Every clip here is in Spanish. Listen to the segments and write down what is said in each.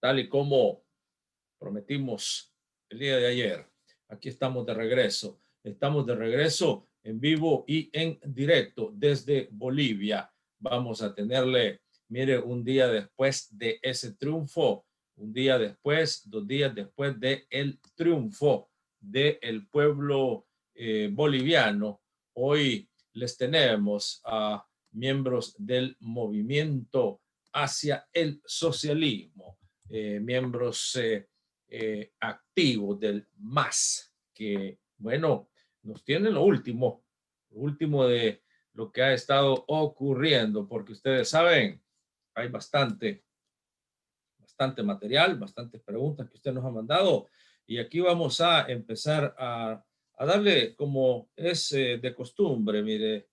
tal y como prometimos el día de ayer. Aquí estamos de regreso. Estamos de regreso en vivo y en directo desde Bolivia. Vamos a tenerle, mire, un día después de ese triunfo, un día después, 2 días después de el triunfo del pueblo boliviano. Hoy les tenemos a miembros del movimiento hacia el socialismo, miembros activos del MAS, que, bueno, nos tienen lo último de lo que ha estado ocurriendo, porque ustedes saben, hay bastante material, bastantes preguntas que usted nos ha mandado, y aquí vamos a empezar a darle, como es de costumbre, mire,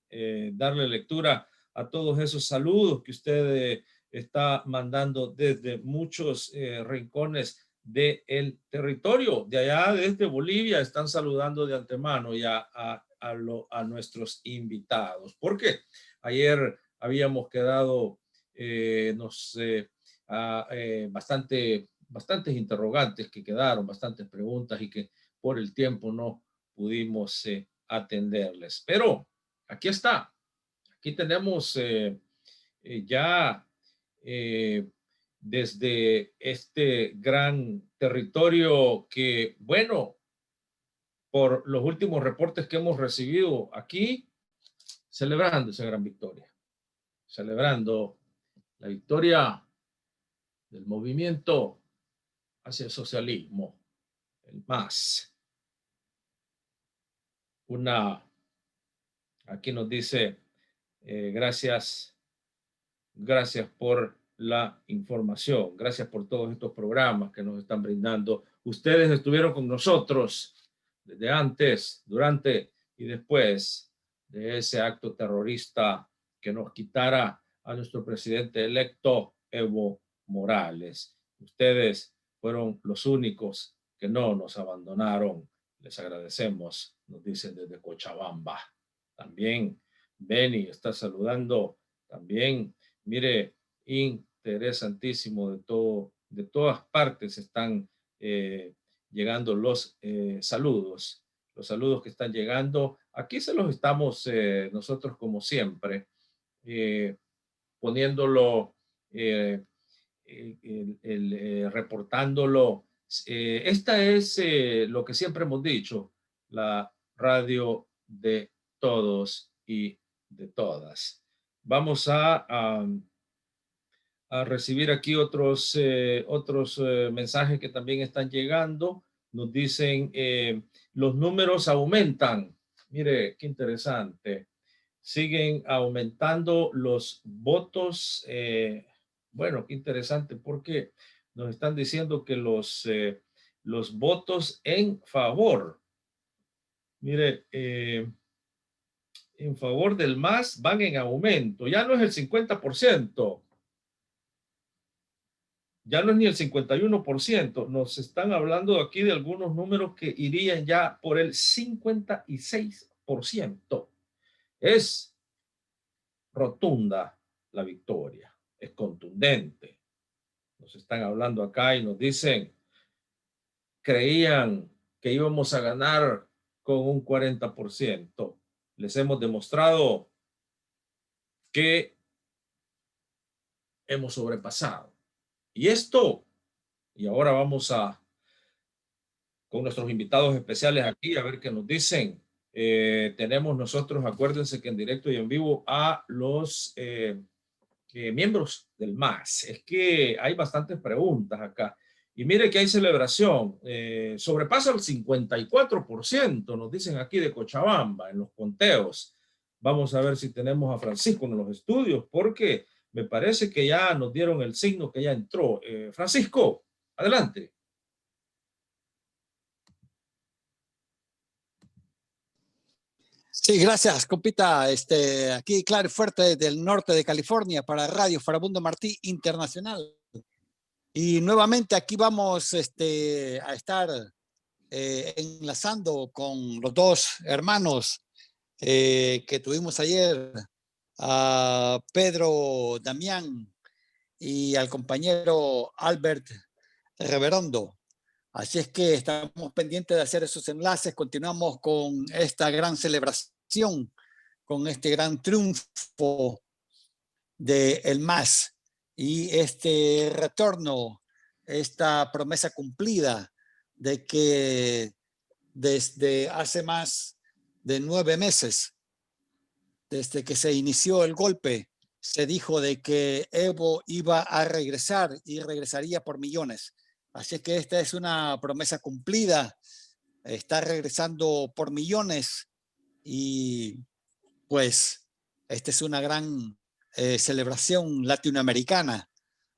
darle lectura a todos esos saludos que usted está mandando desde muchos rincones del territorio. De allá, desde Bolivia, están saludando de antemano ya a nuestros invitados, porque ayer habíamos quedado, bastantes interrogantes que quedaron, bastantes preguntas y que por el tiempo no pudimos atenderles. Pero aquí está, aquí tenemos ya desde este gran territorio que, bueno, por los últimos reportes que hemos recibido aquí, celebrando esa gran victoria, celebrando la victoria del movimiento hacia el socialismo, el MAS. Aquí nos dice, gracias por la información, gracias por todos estos programas que nos están brindando. Ustedes estuvieron con nosotros desde antes, durante y después de ese acto terrorista que nos quitara a nuestro presidente electo, Evo Morales. Ustedes fueron los únicos que no nos abandonaron. Les agradecemos, nos dicen desde Cochabamba. También Beni está saludando. También, mire, interesantísimo de todas partes están llegando los saludos que están llegando. Aquí se los estamos nosotros, como siempre, poniéndolo, reportándolo. Esta es lo que siempre hemos dicho, la radio de todos y de todas. Vamos a recibir aquí otros mensajes que también están llegando. Nos dicen, los números aumentan. Mire, qué interesante. Siguen aumentando los votos. Bueno, qué interesante, porque nos están diciendo que los votos en favor, mire, en favor del MAS van en aumento. Ya no es el 50%. Ya no es ni el 51%. Nos están hablando aquí de algunos números que irían ya por el 56%. Es rotunda la victoria, es contundente. Nos están hablando acá y nos dicen, creían que íbamos a ganar con un 40%. Les hemos demostrado que hemos sobrepasado. Y ahora vamos con nuestros invitados especiales aquí a ver qué nos dicen. Tenemos nosotros, acuérdense que en directo y en vivo, a los miembros del MAS. Es que hay bastantes preguntas acá. Y mire que hay celebración. Sobrepasa el 54%, nos dicen aquí de Cochabamba, en los conteos. Vamos a ver si tenemos a Francisco en los estudios, porque me parece que ya nos dieron el signo que ya entró. Francisco, adelante. Sí, gracias, compita. Aquí, claro y fuerte, del norte de California, para Radio Farabundo Martí Internacional. Y nuevamente aquí vamos a estar enlazando con los dos hermanos que tuvimos ayer, a Pedro Damián y al compañero Albert Reverondo. Así es que estamos pendientes de hacer esos enlaces. Continuamos con esta gran celebración, con este gran triunfo de el MAS y este retorno, esta promesa cumplida de que desde hace más de 9 meses, desde que se inició el golpe, se dijo de que Evo iba a regresar y regresaría por millones. Así que esta es una promesa cumplida, está regresando por millones y pues esta es una gran celebración latinoamericana,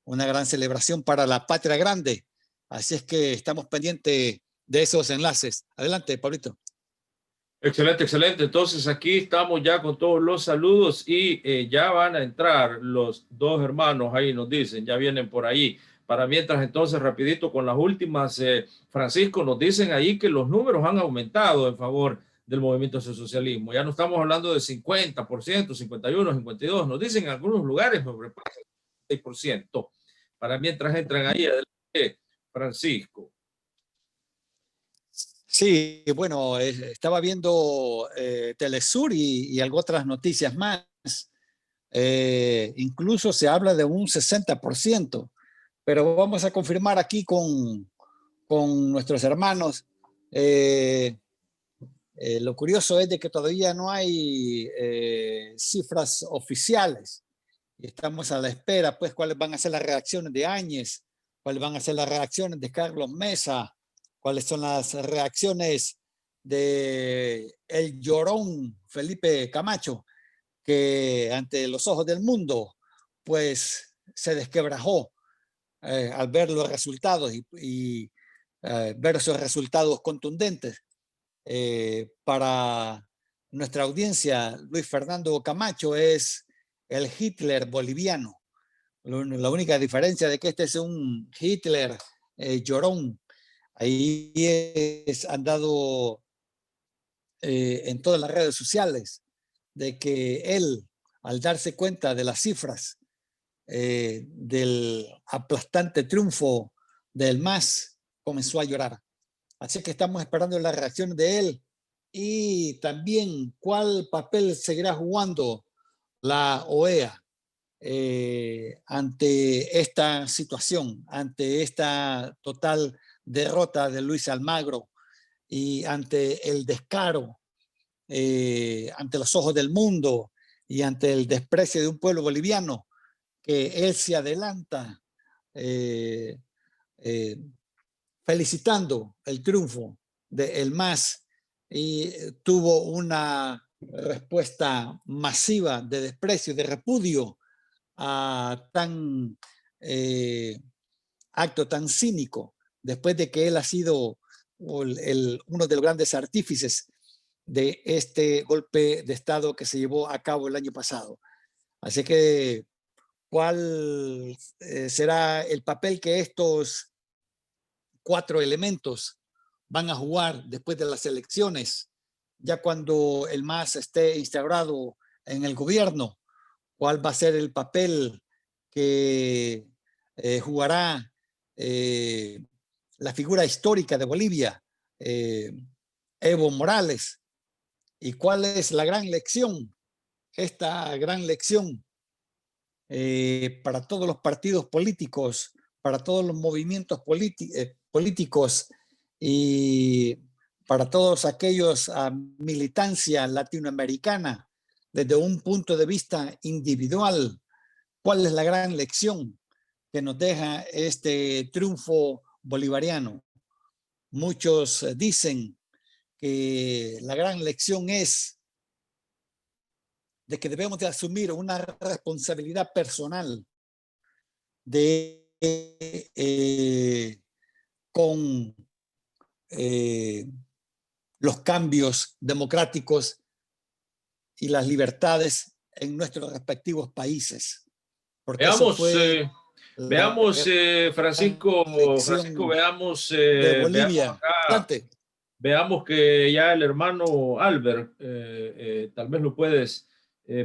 una gran celebración para la patria grande. Así es que estamos pendientes de esos enlaces. Adelante, Pablito. Excelente, excelente. Entonces aquí estamos ya con todos los saludos y ya van a entrar los dos hermanos ahí, nos dicen, ya vienen por ahí. Para mientras entonces, rapidito con las últimas, Francisco, nos dicen ahí que los números han aumentado en favor del movimiento socialismo. Ya no estamos hablando de 50%, 51, 52, nos dicen en algunos lugares, me repasa 6%. Para mientras entran ahí, adelante, Francisco. Sí, bueno, estaba viendo Telesur y algo otras noticias más. Incluso se habla de un 60%, pero vamos a confirmar aquí con nuestros hermanos. Lo curioso es de que todavía no hay cifras oficiales y estamos a la espera, pues, cuáles van a ser las reacciones de Áñez, cuáles van a ser las reacciones de Carlos Mesa, cuáles son las reacciones de el llorón Felipe Camacho, que ante los ojos del mundo, pues, se desquebrajó al ver los resultados y ver esos resultados contundentes. Para nuestra audiencia, Luis Fernando Camacho es el Hitler boliviano. La única diferencia de que este es un Hitler llorón. Ahí han dado en todas las redes sociales de que él, al darse cuenta de las cifras del aplastante triunfo del MAS, comenzó a llorar. Así que estamos esperando las reacciones de él y también cuál papel seguirá jugando la OEA ante esta situación, ante esta total derrota de Luis Almagro y ante el descaro, ante los ojos del mundo y ante el desprecio de un pueblo boliviano, que él se adelanta eh, eh, felicitando el triunfo de El MAS y tuvo una respuesta masiva de desprecio, de repudio a tan acto tan cínico, después de que él ha sido uno de los grandes artífices de este golpe de Estado que se llevó a cabo el año pasado. Así que, ¿cuál será el papel que estos 4 elementos van a jugar después de las elecciones, ya cuando el MAS esté instaurado en el gobierno? ¿Cuál va a ser el papel que jugará la figura histórica de Bolivia, Evo Morales? ¿Y cuál es la gran lección? Esta gran lección para todos los partidos políticos, para todos los movimientos políticos y para todos aquellos militancia latinoamericana desde un punto de vista individual. ¿Cuál es la gran lección que nos deja este triunfo bolivariano? Muchos dicen que la gran lección es de que debemos de asumir una responsabilidad personal de con los cambios democráticos y las libertades en nuestros respectivos países. Porque eso Veamos, fue veamos, Francisco, veamos, de veamos Bolivia. acá, Adelante. veamos que ya el hermano Albert, tal vez lo puedes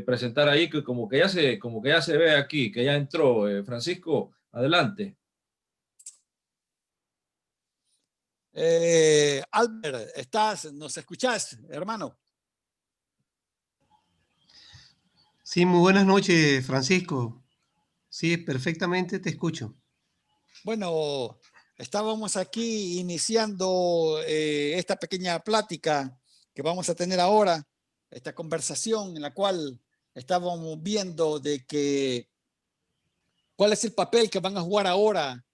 presentar ahí, que como que ya se ve aquí, que ya entró. Francisco, adelante. Albert, ¿nos escuchás, hermano? Sí, muy buenas noches, Francisco. Sí, perfectamente te escucho. Bueno, estábamos aquí iniciando esta pequeña plática que vamos a tener ahora, esta conversación en la cual estábamos viendo de que cuál es el papel que van a jugar ahora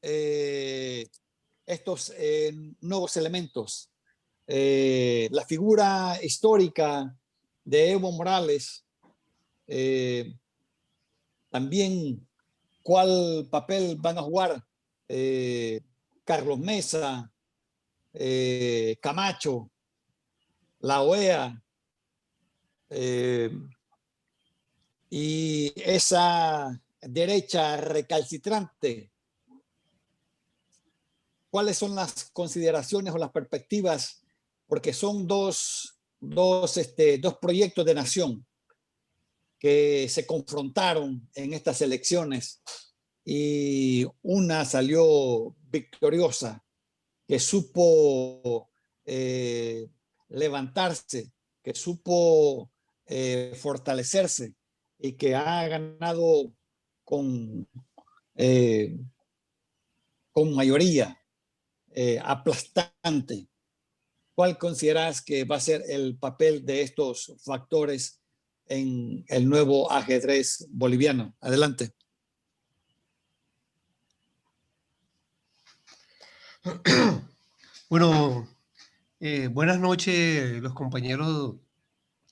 estos nuevos elementos. La figura histórica de Evo Morales, también cuál papel van a jugar Carlos Mesa, Camacho, la OEA, y esa derecha recalcitrante. ¿Cuáles son las consideraciones o las perspectivas? Porque son dos proyectos de nación que se confrontaron en estas elecciones y una salió victoriosa, que supo levantarse, que supo fortalecerse y que ha ganado con, eh, con mayoría aplastante. ¿Cuál consideras que va a ser el papel de estos factores en el nuevo ajedrez boliviano? Adelante. Bueno, buenas noches, los compañeros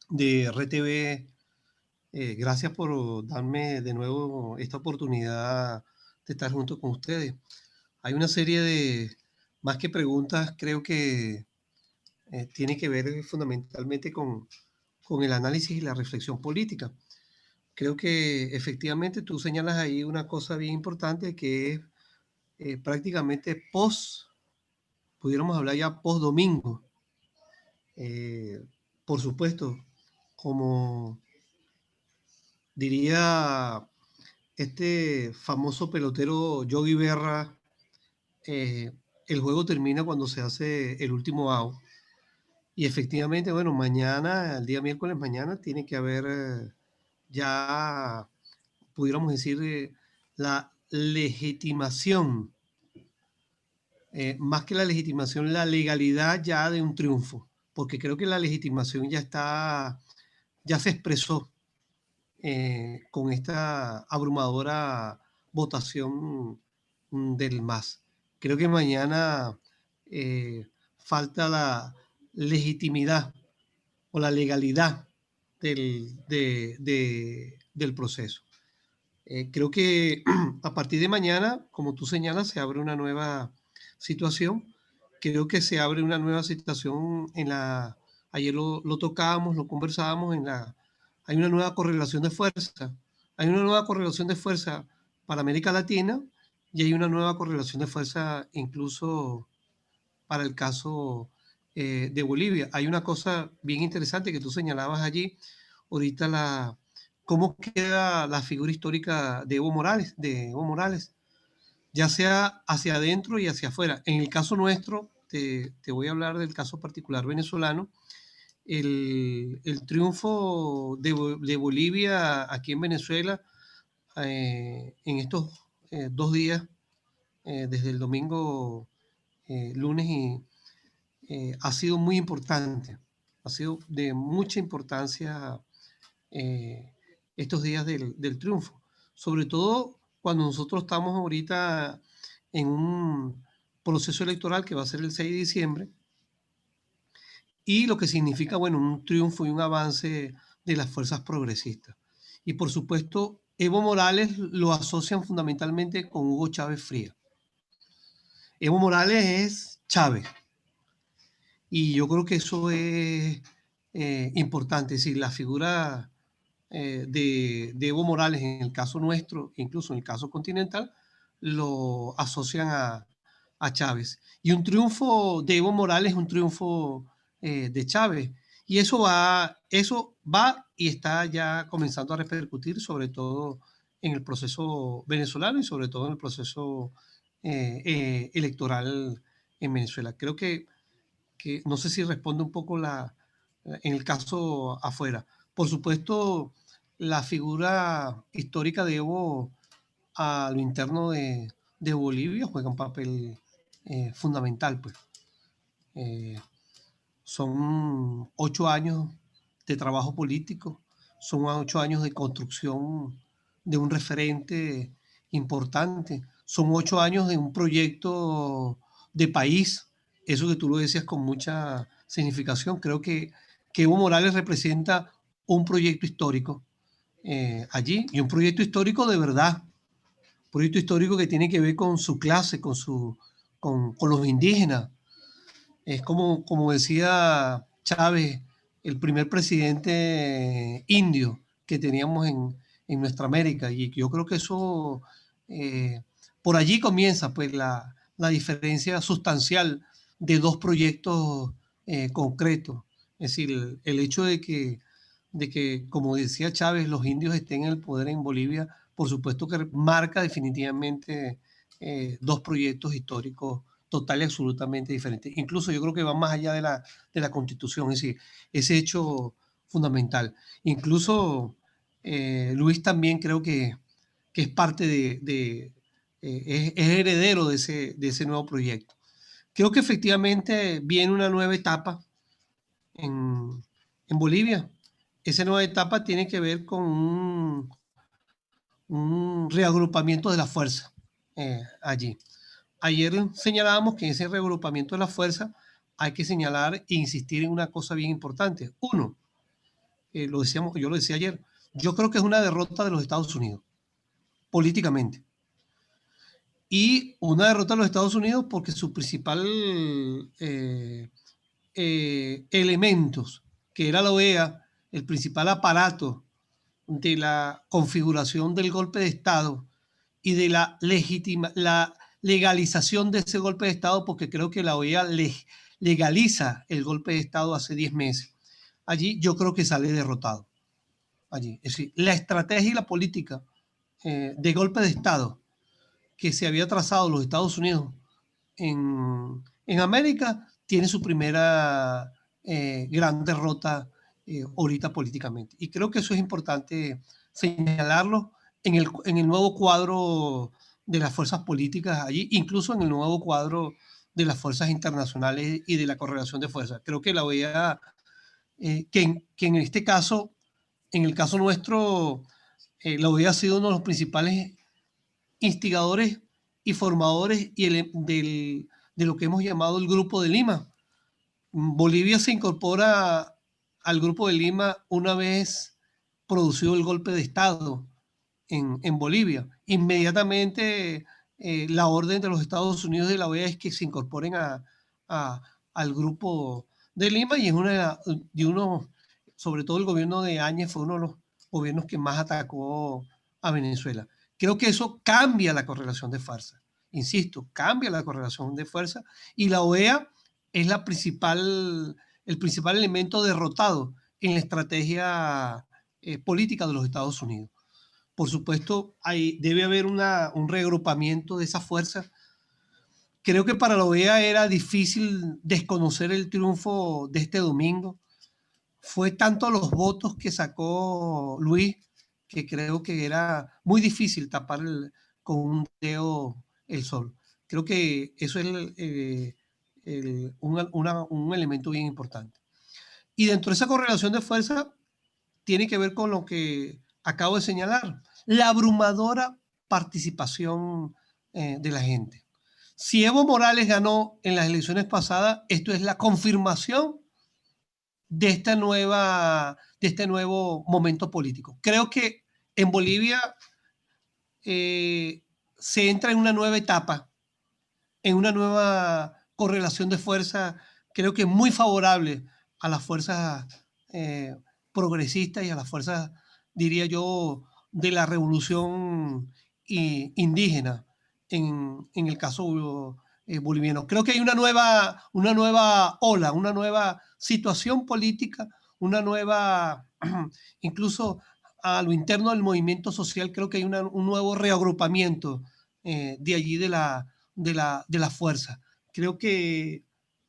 de RTV. Gracias por darme de nuevo esta oportunidad de estar junto con ustedes. Hay una serie de, más que preguntas, creo que tiene que ver fundamentalmente con el análisis y la reflexión política. Creo que efectivamente tú señalas ahí una cosa bien importante que es prácticamente pudiéramos hablar ya post domingo. Por supuesto, como diría este famoso pelotero Yogi Berra, el juego termina cuando se hace el último out. Y efectivamente, bueno, mañana, el día miércoles mañana, tiene que haber ya, pudiéramos decir, la legitimación, más que la legitimación, la legalidad ya de un triunfo, porque creo que la legitimación ya se expresó con esta abrumadora votación del MAS. Creo que mañana falta la legitimidad o la legalidad del proceso. Creo que a partir de mañana, como tú señalas, se abre una nueva situación. Creo que se abre una nueva situación ayer lo tocábamos, lo conversábamos, hay una nueva correlación de fuerza. Hay una nueva correlación de fuerza para América Latina y hay una nueva correlación de fuerza incluso para el caso de Bolivia. Hay una cosa bien interesante que tú señalabas allí, ahorita cómo queda la figura histórica de Evo Morales, ya sea hacia adentro y hacia afuera. En el caso nuestro, te voy a hablar del caso particular venezolano, el triunfo de Bolivia aquí en Venezuela en estos 2 días, desde el domingo, lunes ha sido muy importante, ha sido de mucha importancia eh, estos días del triunfo, sobre todo cuando nosotros estamos ahorita en un proceso electoral que va a ser el 6 de diciembre y lo que significa, bueno, un triunfo y un avance de las fuerzas progresistas. Y por supuesto, Evo Morales lo asocian fundamentalmente con Hugo Chávez Frías. Evo Morales es Chávez. Y yo creo que eso es importante. Es decir, la figura de Evo Morales, en el caso nuestro, incluso en el caso continental, lo asocian a Chávez. Y un triunfo de Evo Morales es un triunfo de Chávez. Y eso va y está ya comenzando a repercutir, sobre todo en el proceso venezolano y sobre todo en el proceso electoral en Venezuela. Creo que no sé si responde un poco en el caso afuera. Por supuesto, la figura histórica de Evo a lo interno de Bolivia juega un papel fundamental, pues. Eh, Son 8 años de trabajo político, son 8 años de construcción de un referente importante, son 8 años de un proyecto de país, eso que tú lo decías con mucha significación. Creo que Evo Morales representa un proyecto histórico allí, y un proyecto histórico de verdad, un proyecto histórico que tiene que ver con su clase, con los indígenas. Es como decía Chávez, el primer presidente indio que teníamos en nuestra América. Y yo creo que eso, eh, por allí comienza pues la diferencia sustancial de dos proyectos concretos. Es decir, el hecho de que, como decía Chávez, los indios estén en el poder en Bolivia, por supuesto que marca definitivamente dos proyectos históricos total y absolutamente diferente. Incluso yo creo que va más allá de la Constitución, es decir, ese hecho fundamental. Incluso Luis también creo que es parte es heredero de ese nuevo proyecto. Creo que efectivamente viene una nueva etapa en Bolivia. Esa nueva etapa tiene que ver con un reagrupamiento de la fuerza allí. Ayer señalábamos que en ese reagrupamiento de la fuerza hay que señalar e insistir en una cosa bien importante. Uno, yo lo decía ayer, yo creo que es una derrota de los Estados Unidos, políticamente. Y una derrota de los Estados Unidos porque su principal elementos, que era la OEA, el principal aparato de la configuración del golpe de Estado y de la legalización de ese golpe de Estado, porque creo que la OEA legaliza el golpe de Estado hace 10 meses. Allí yo creo que sale derrotado. Allí. Es decir, la estrategia y la política de golpe de Estado que se había trazado los Estados Unidos en América tiene su primera gran derrota ahorita políticamente. Y creo que eso es importante señalarlo en el nuevo cuadro de las fuerzas políticas allí, incluso en el nuevo cuadro de las fuerzas internacionales y de la correlación de fuerzas. Creo que la OEA, que en este caso, en el caso nuestro, la OEA ha sido uno de los principales instigadores y formadores de lo que hemos llamado el Grupo de Lima. Bolivia se incorpora al Grupo de Lima una vez producido el golpe de Estado en Bolivia. Inmediatamente la orden de los Estados Unidos y de la OEA es que se incorporen al Grupo de Lima, y es sobre todo el gobierno de Áñez fue uno de los gobiernos que más atacó a Venezuela. Creo que eso cambia la correlación de fuerza. Insisto, cambia la correlación de fuerza, y la OEA es el principal elemento derrotado en la estrategia política de los Estados Unidos. Por supuesto, debe haber un reagrupamiento de esa fuerza. Creo que para la OEA era difícil desconocer el triunfo de este domingo. Fue tanto los votos que sacó Luis que creo que era muy difícil tapar con un dedo el sol. Creo que eso es un elemento bien importante. Y dentro de esa correlación de fuerza tiene que ver con lo que acabo de señalar, la abrumadora participación de la gente. Si Evo Morales ganó en las elecciones pasadas, esto es la confirmación de este nuevo momento político. Creo que en Bolivia se entra en una nueva etapa, en una nueva correlación de fuerza, creo que muy favorable a las fuerzas progresistas y a las fuerzas, diría yo, de la revolución indígena en el caso boliviano. Creo que hay una nueva ola, una nueva situación política, una nueva, incluso a lo interno del movimiento social, creo que hay un nuevo reagrupamiento de allí de la fuerza. Creo que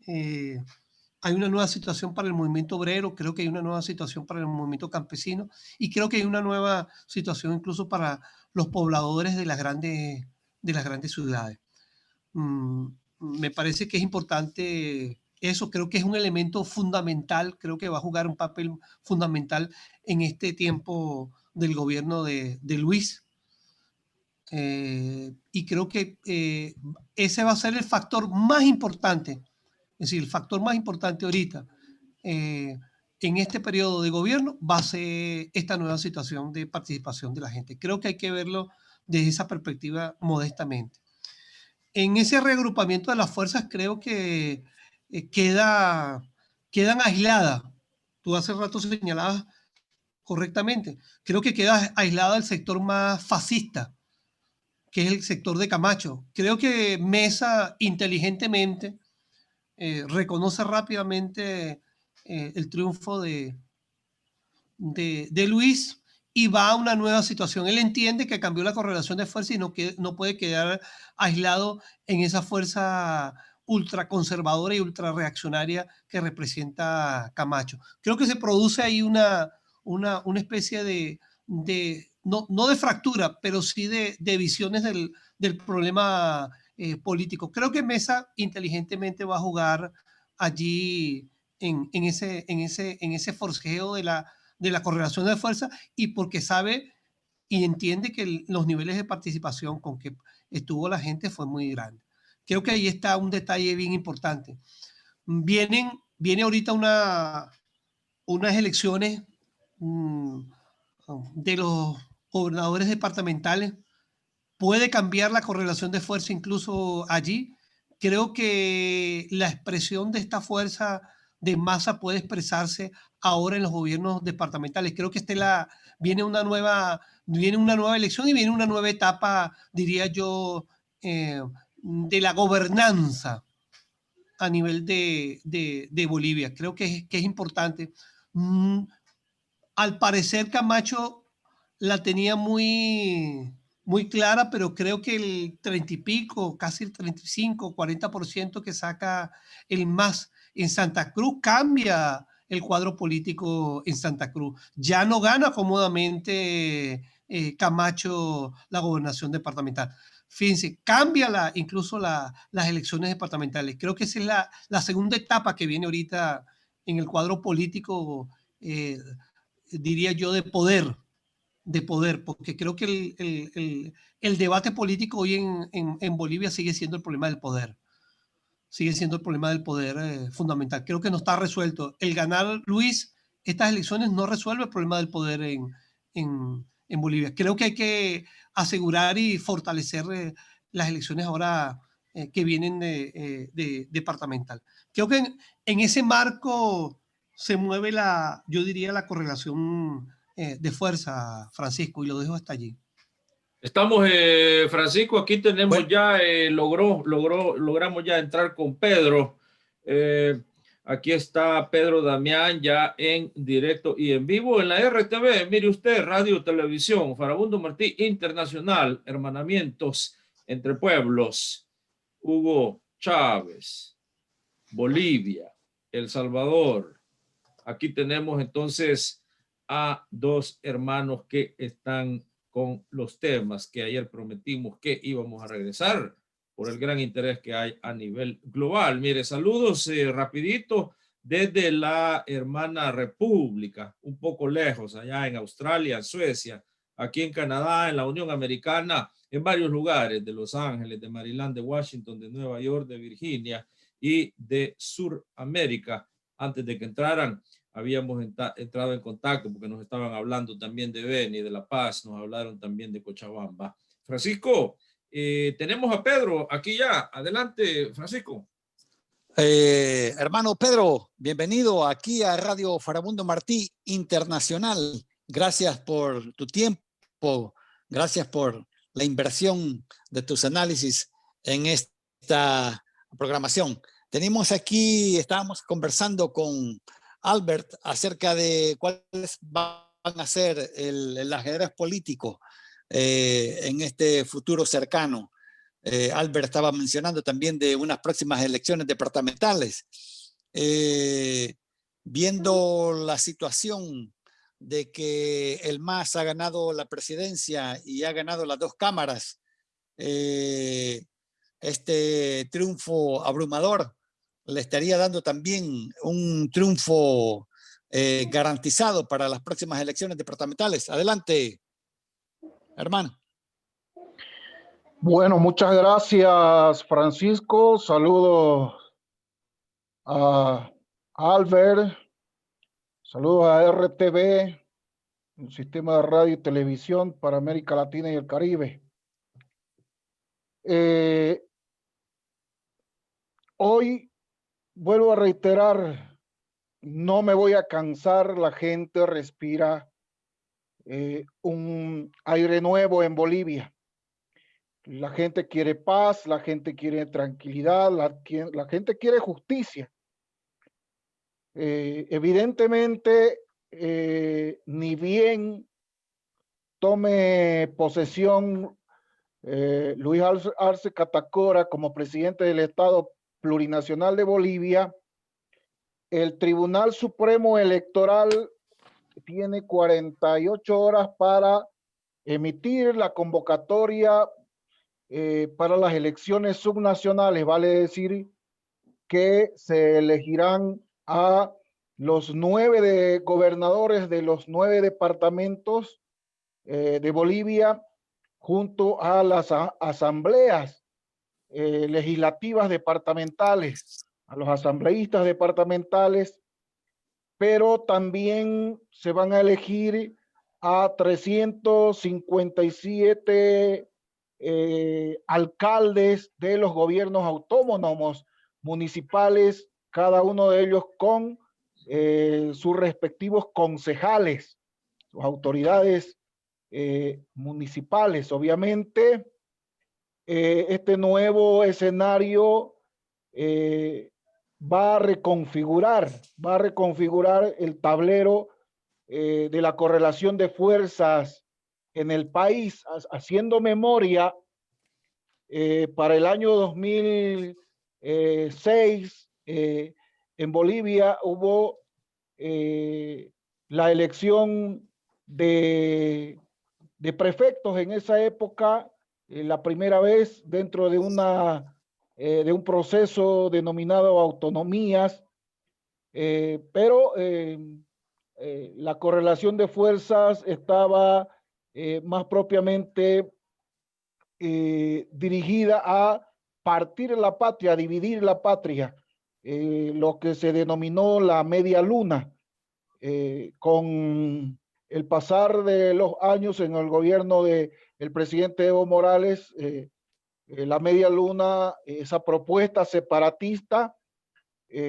hay una nueva situación para el movimiento obrero, creo que hay una nueva situación para el movimiento campesino y creo que hay una nueva situación incluso para los pobladores de las grandes ciudades. Me parece que es importante eso, creo que es un elemento fundamental, creo que va a jugar un papel fundamental en este tiempo del gobierno de Luis. Y creo que ese va a ser el factor más importante, es decir, el factor más importante ahorita en este periodo de gobierno va a ser esta nueva situación de participación de la gente. Creo que hay que verlo desde esa perspectiva modestamente. En ese reagrupamiento de las fuerzas creo que quedan aisladas. Tú hace rato señalabas correctamente. Creo que queda aislado el sector más fascista, que es el sector de Camacho. Creo que Mesa inteligentemente reconoce rápidamente el triunfo de Luis y va a una nueva situación. Él entiende que cambió la correlación de fuerza y no puede quedar aislado en esa fuerza ultraconservadora y ultrarreaccionaria que representa Camacho. Creo que se produce ahí una especie de no de fractura, pero sí de visiones del problema político. Creo que Mesa inteligentemente va a jugar allí en ese forcejeo de la correlación de fuerza y porque sabe y entiende que los niveles de participación con que estuvo la gente fue muy grande. Creo que ahí está un detalle bien importante. Viene ahorita unas elecciones de los gobernadores departamentales. Puede cambiar la correlación de fuerza incluso allí. Creo que la expresión de esta fuerza de masa puede expresarse ahora en los gobiernos departamentales. Creo que viene una nueva elección y viene una nueva etapa, diría yo, de la gobernanza a nivel de Bolivia. Creo que es importante. Al parecer Camacho la tenía muy clara, pero creo que el 30 y pico, casi el 35, 40% que saca el MAS en Santa Cruz cambia el cuadro político en Santa Cruz. Ya no gana cómodamente Camacho la gobernación departamental. Fíjense, cambia incluso las elecciones departamentales. Creo que esa es la segunda etapa que viene ahorita en el cuadro político, diría yo, de poder, porque creo que el debate político hoy en Bolivia sigue siendo el problema del poder. Sigue siendo el problema del poder fundamental. Creo que no está resuelto. El ganar Luis estas elecciones no resuelve el problema del poder en Bolivia. Creo que hay que asegurar y fortalecer las elecciones ahora que vienen de departamental. Creo que en ese marco se mueve yo diría, la correlación de fuerza, Francisco, y lo dejo hasta allí. Estamos, Francisco, aquí tenemos Bueno, ya, logramos ya entrar con Pedro. Aquí está Pedro Damián ya en directo y en vivo en la RTV. Mire usted, Radio Televisión, Farabundo Martí Internacional, hermanamientos entre pueblos. Hugo Chávez, Bolivia, El Salvador. Aquí tenemos entonces a dos hermanos que están con los temas que ayer prometimos que íbamos a regresar por el gran interés que hay a nivel global. Mire, saludos rapidito desde la hermana República, un poco lejos, allá en Australia, en Suecia, aquí en Canadá, en la Unión Americana, en varios lugares de Los Ángeles, de Maryland, de Washington, de Nueva York, de Virginia y de Suramérica. Antes de que entraran, habíamos entrado en contacto porque nos estaban hablando también de Beni, de La Paz, nos hablaron también de Cochabamba. Francisco, tenemos a Pedro aquí ya. Adelante, Francisco. Hermano Pedro, bienvenido aquí a Radio Farabundo Martí Internacional. Gracias por tu tiempo, gracias por la inversión de tus análisis en esta programación. Estábamos conversando con Albert acerca de cuáles van a ser el ajedrez político en este futuro cercano. Albert estaba mencionando también de unas próximas elecciones departamentales. Viendo la situación de que el MAS ha ganado la presidencia y ha ganado las dos cámaras, este triunfo abrumador le estaría dando también un triunfo garantizado para las próximas elecciones departamentales. Adelante, hermano. Bueno, muchas gracias, Francisco. Saludos a Albert, saludos a RTV, un sistema de radio y televisión para América Latina y el Caribe. Hoy vuelvo a reiterar, no me voy a cansar, la gente respira un aire nuevo en Bolivia. La gente quiere paz, la gente quiere tranquilidad, la gente quiere justicia. Evidentemente, ni bien tome posesión Luis Arce Catacora como presidente del Estado Plurinacional de Bolivia, el Tribunal Supremo Electoral tiene 48 horas para emitir la convocatoria para las elecciones subnacionales, vale decir que se elegirán a los 9 gobernadores de los 9 departamentos de Bolivia junto a las asambleas legislativas departamentales, a los asambleístas departamentales, pero también se van a elegir a 357 alcaldes de los gobiernos autónomos municipales, cada uno de ellos con sus respectivos concejales, sus autoridades municipales. Obviamente, este nuevo escenario va a reconfigurar el tablero de la correlación de fuerzas en el país, haciendo memoria. Para el año 2006 en Bolivia hubo la elección de prefectos en esa época, la primera vez dentro de un proceso denominado autonomías, pero la correlación de fuerzas estaba más propiamente dirigida a partir la patria, a dividir la patria, lo que se denominó la media luna. Con el pasar de los años en el gobierno del presidente Evo Morales, la media luna, esa propuesta separatista,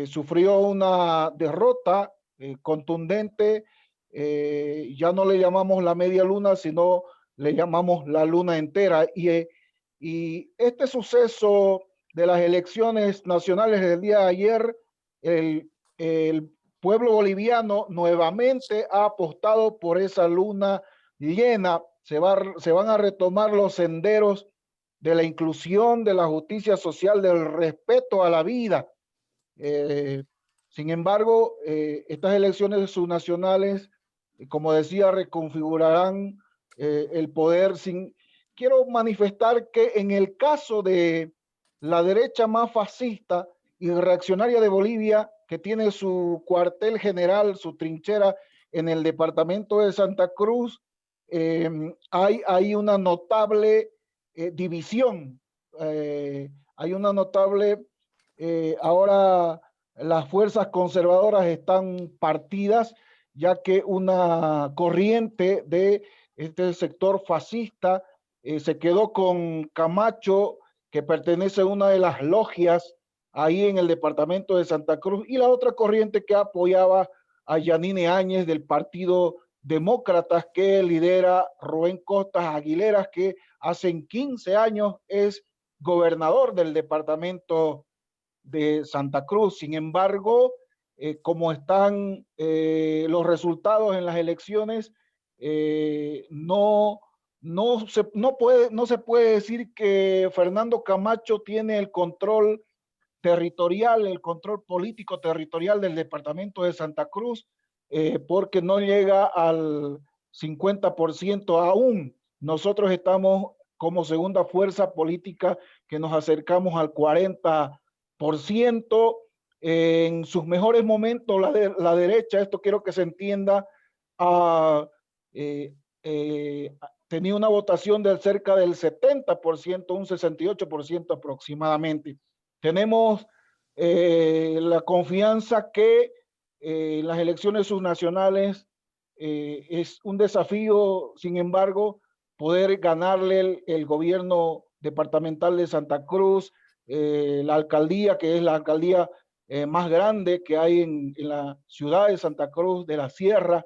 sufrió una derrota contundente. Ya no le llamamos la media luna, sino le llamamos la luna entera. Y este suceso de las elecciones nacionales del día de ayer, el pueblo boliviano nuevamente ha apostado por esa luna llena. Se van a retomar los senderos de la inclusión, de la justicia social, del respeto a la vida. Sin embargo, estas elecciones subnacionales, como decía, reconfigurarán el poder. Quiero manifestar que en el caso de la derecha más fascista y reaccionaria de Bolivia, que tiene su cuartel general, su trinchera en el departamento de Santa Cruz, hay una notable división. Hay una notable... ahora las fuerzas conservadoras están partidas, ya que una corriente de este sector fascista se quedó con Camacho, que pertenece a una de las logias ahí en el departamento de Santa Cruz, y la otra corriente que apoyaba a Yanine Áñez del Partido Demócratas, que lidera Rubén Costas Aguileras, que hace 15 años es gobernador del departamento de Santa Cruz. Sin embargo, como están los resultados en las elecciones, no no se puede decir que Fernando Camacho tiene el control territorial, el control político territorial del departamento de Santa Cruz, porque no llega al 50% aún. Nosotros estamos como segunda fuerza política que nos acercamos al 40%. En sus mejores momentos, la derecha, esto quiero que se entienda, tenía una votación de cerca del 70%, un 68% aproximadamente. Tenemos la confianza que en las elecciones subnacionales es un desafío, sin embargo, poder ganarle el gobierno departamental de Santa Cruz, la alcaldía, que es la alcaldía más grande que hay en la ciudad de Santa Cruz de la Sierra.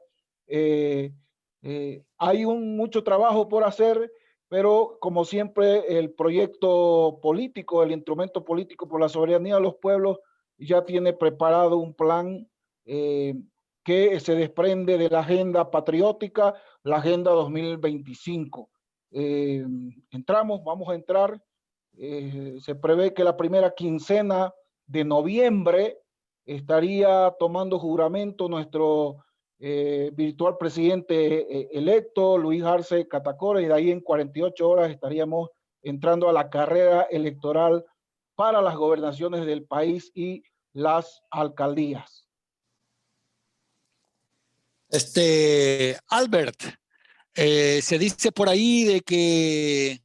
Hay mucho trabajo por hacer, pero como siempre el proyecto político, el instrumento político por la soberanía de los pueblos ya tiene preparado un plan que se desprende de la agenda patriótica, la agenda 2025. Vamos a entrar, se prevé que la primera quincena de noviembre estaría tomando juramento nuestro virtual presidente electo, Luis Arce Catacora, y de ahí en 48 horas estaríamos entrando a la carrera electoral para las gobernaciones del país y las alcaldías. Albert, se dice por ahí de que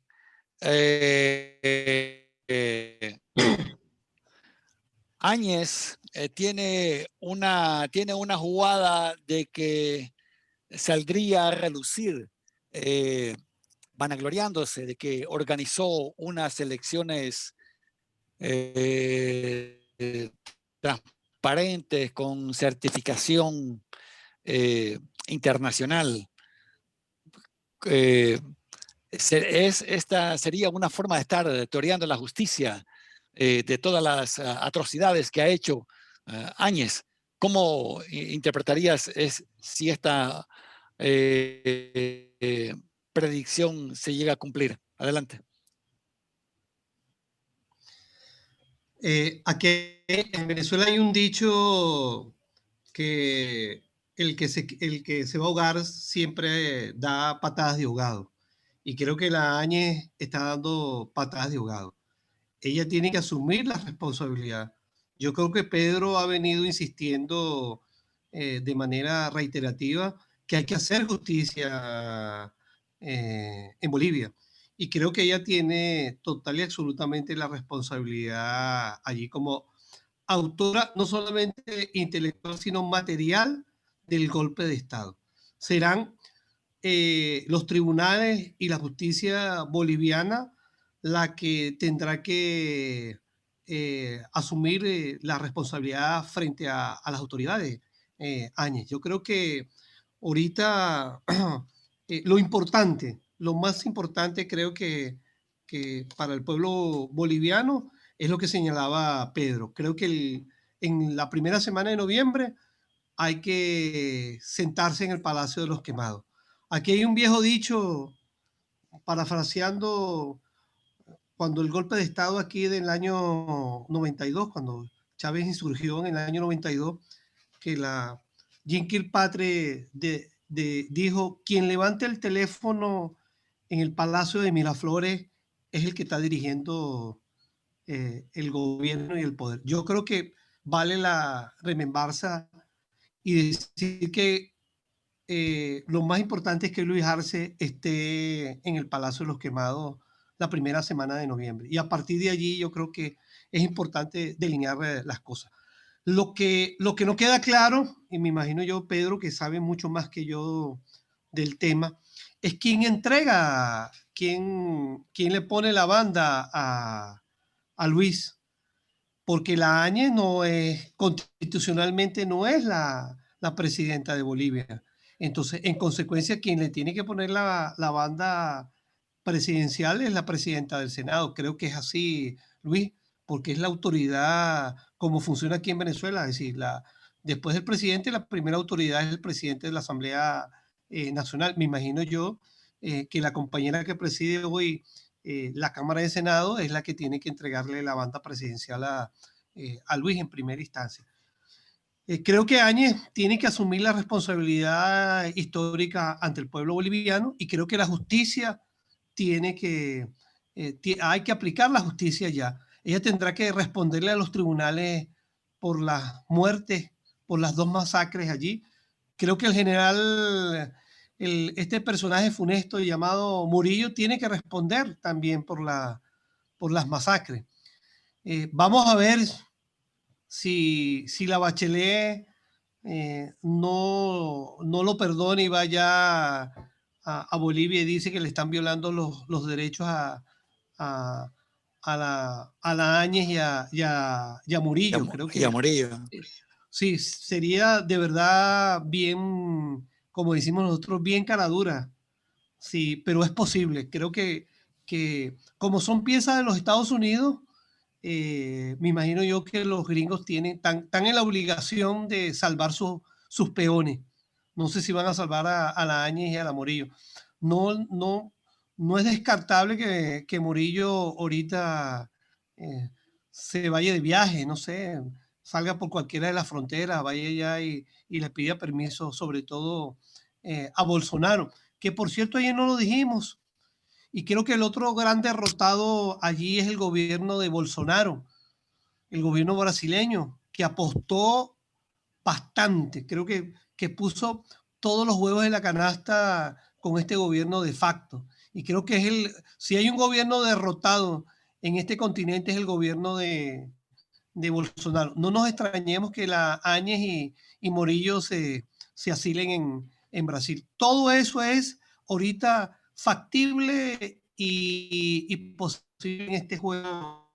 Áñez tiene una jugada de que saldría a relucir, vanagloriándose de que organizó unas elecciones transparentes con certificación internacional. Esta sería una forma de estar toreando la justicia de todas las atrocidades que ha hecho Áñez. ¿Cómo interpretarías si esta predicción se llega a cumplir? Adelante. Aquí en Venezuela hay un dicho que el que se va a ahogar siempre da patadas de ahogado. Y creo que la Áñez está dando patadas de ahogado. Ella tiene que asumir la responsabilidad. Yo creo que Pedro ha venido insistiendo de manera reiterativa que hay que hacer justicia en Bolivia. Y creo que ella tiene total y absolutamente la responsabilidad allí como autora, no solamente intelectual, sino material del golpe de Estado. Serán los tribunales y la justicia boliviana la que tendrá que asumir la responsabilidad frente a las autoridades, Áñez. Yo creo que ahorita lo importante, lo más importante creo que para el pueblo boliviano es lo que señalaba Pedro. Creo que en la primera semana de noviembre hay que sentarse en el Palacio de los Quemados. Aquí hay un viejo dicho, parafraseando cuando el golpe de Estado aquí del año 92, cuando Chávez insurgió en el año 92, que la Jean Kilpatrick dijo, quien levante el teléfono en el Palacio de Miraflores es el que está dirigiendo el gobierno y el poder. Yo creo que vale la remembranza y decir que lo más importante es que Luis Arce esté en el Palacio de los Quemados la primera semana de noviembre. Y a partir de allí yo creo que es importante delinear las cosas. Lo que no queda claro, y me imagino yo, Pedro, que sabe mucho más que yo del tema, es quién entrega, quién le pone la banda a Luis, porque la Áñez no es, constitucionalmente no es la presidenta de Bolivia. Entonces, en consecuencia, quien le tiene que poner la banda presidencial es la presidenta del Senado. Creo que es así, Luis, porque es la autoridad, como funciona aquí en Venezuela, es decir, después del presidente, la primera autoridad es el presidente de la Asamblea Nacional. Me imagino yo que la compañera que preside hoy la Cámara de Senado es la que tiene que entregarle la banda presidencial a Luis en primera instancia. Creo que Áñez tiene que asumir la responsabilidad histórica ante el pueblo boliviano y creo que la justicia tiene que, hay que aplicar la justicia ya. Ella tendrá que responderle a los tribunales por las muertes, por las 2 masacres allí. Creo que el general, este personaje funesto llamado Murillo, tiene que responder también por las masacres. Vamos a ver si la Bachelet no lo perdona y vaya a Bolivia y dice que le están violando los derechos a la Áñez y a Murillo. Creo Y a que Murillo. sí, sería de verdad bien, como decimos nosotros, bien caradura. Sí, pero es posible. Creo que como son piezas de los Estados Unidos, me imagino yo que los gringos están en la obligación de salvar sus peones. No sé si van a salvar a la Áñez y a la Murillo. No es descartable que Murillo ahorita se vaya de viaje, no sé, salga por cualquiera de las fronteras, vaya allá y le pida permiso, sobre todo a Bolsonaro, que por cierto ayer no lo dijimos, y creo que el otro gran derrotado allí es el gobierno de Bolsonaro, el gobierno brasileño, que apostó bastante. Creo que puso todos los huevos en la canasta con este gobierno de facto. Y creo que si hay un gobierno derrotado en este continente es el gobierno de Bolsonaro. No nos extrañemos que la Áñez y Morillo se asilen en Brasil. Todo eso es ahorita factible y posible en este juego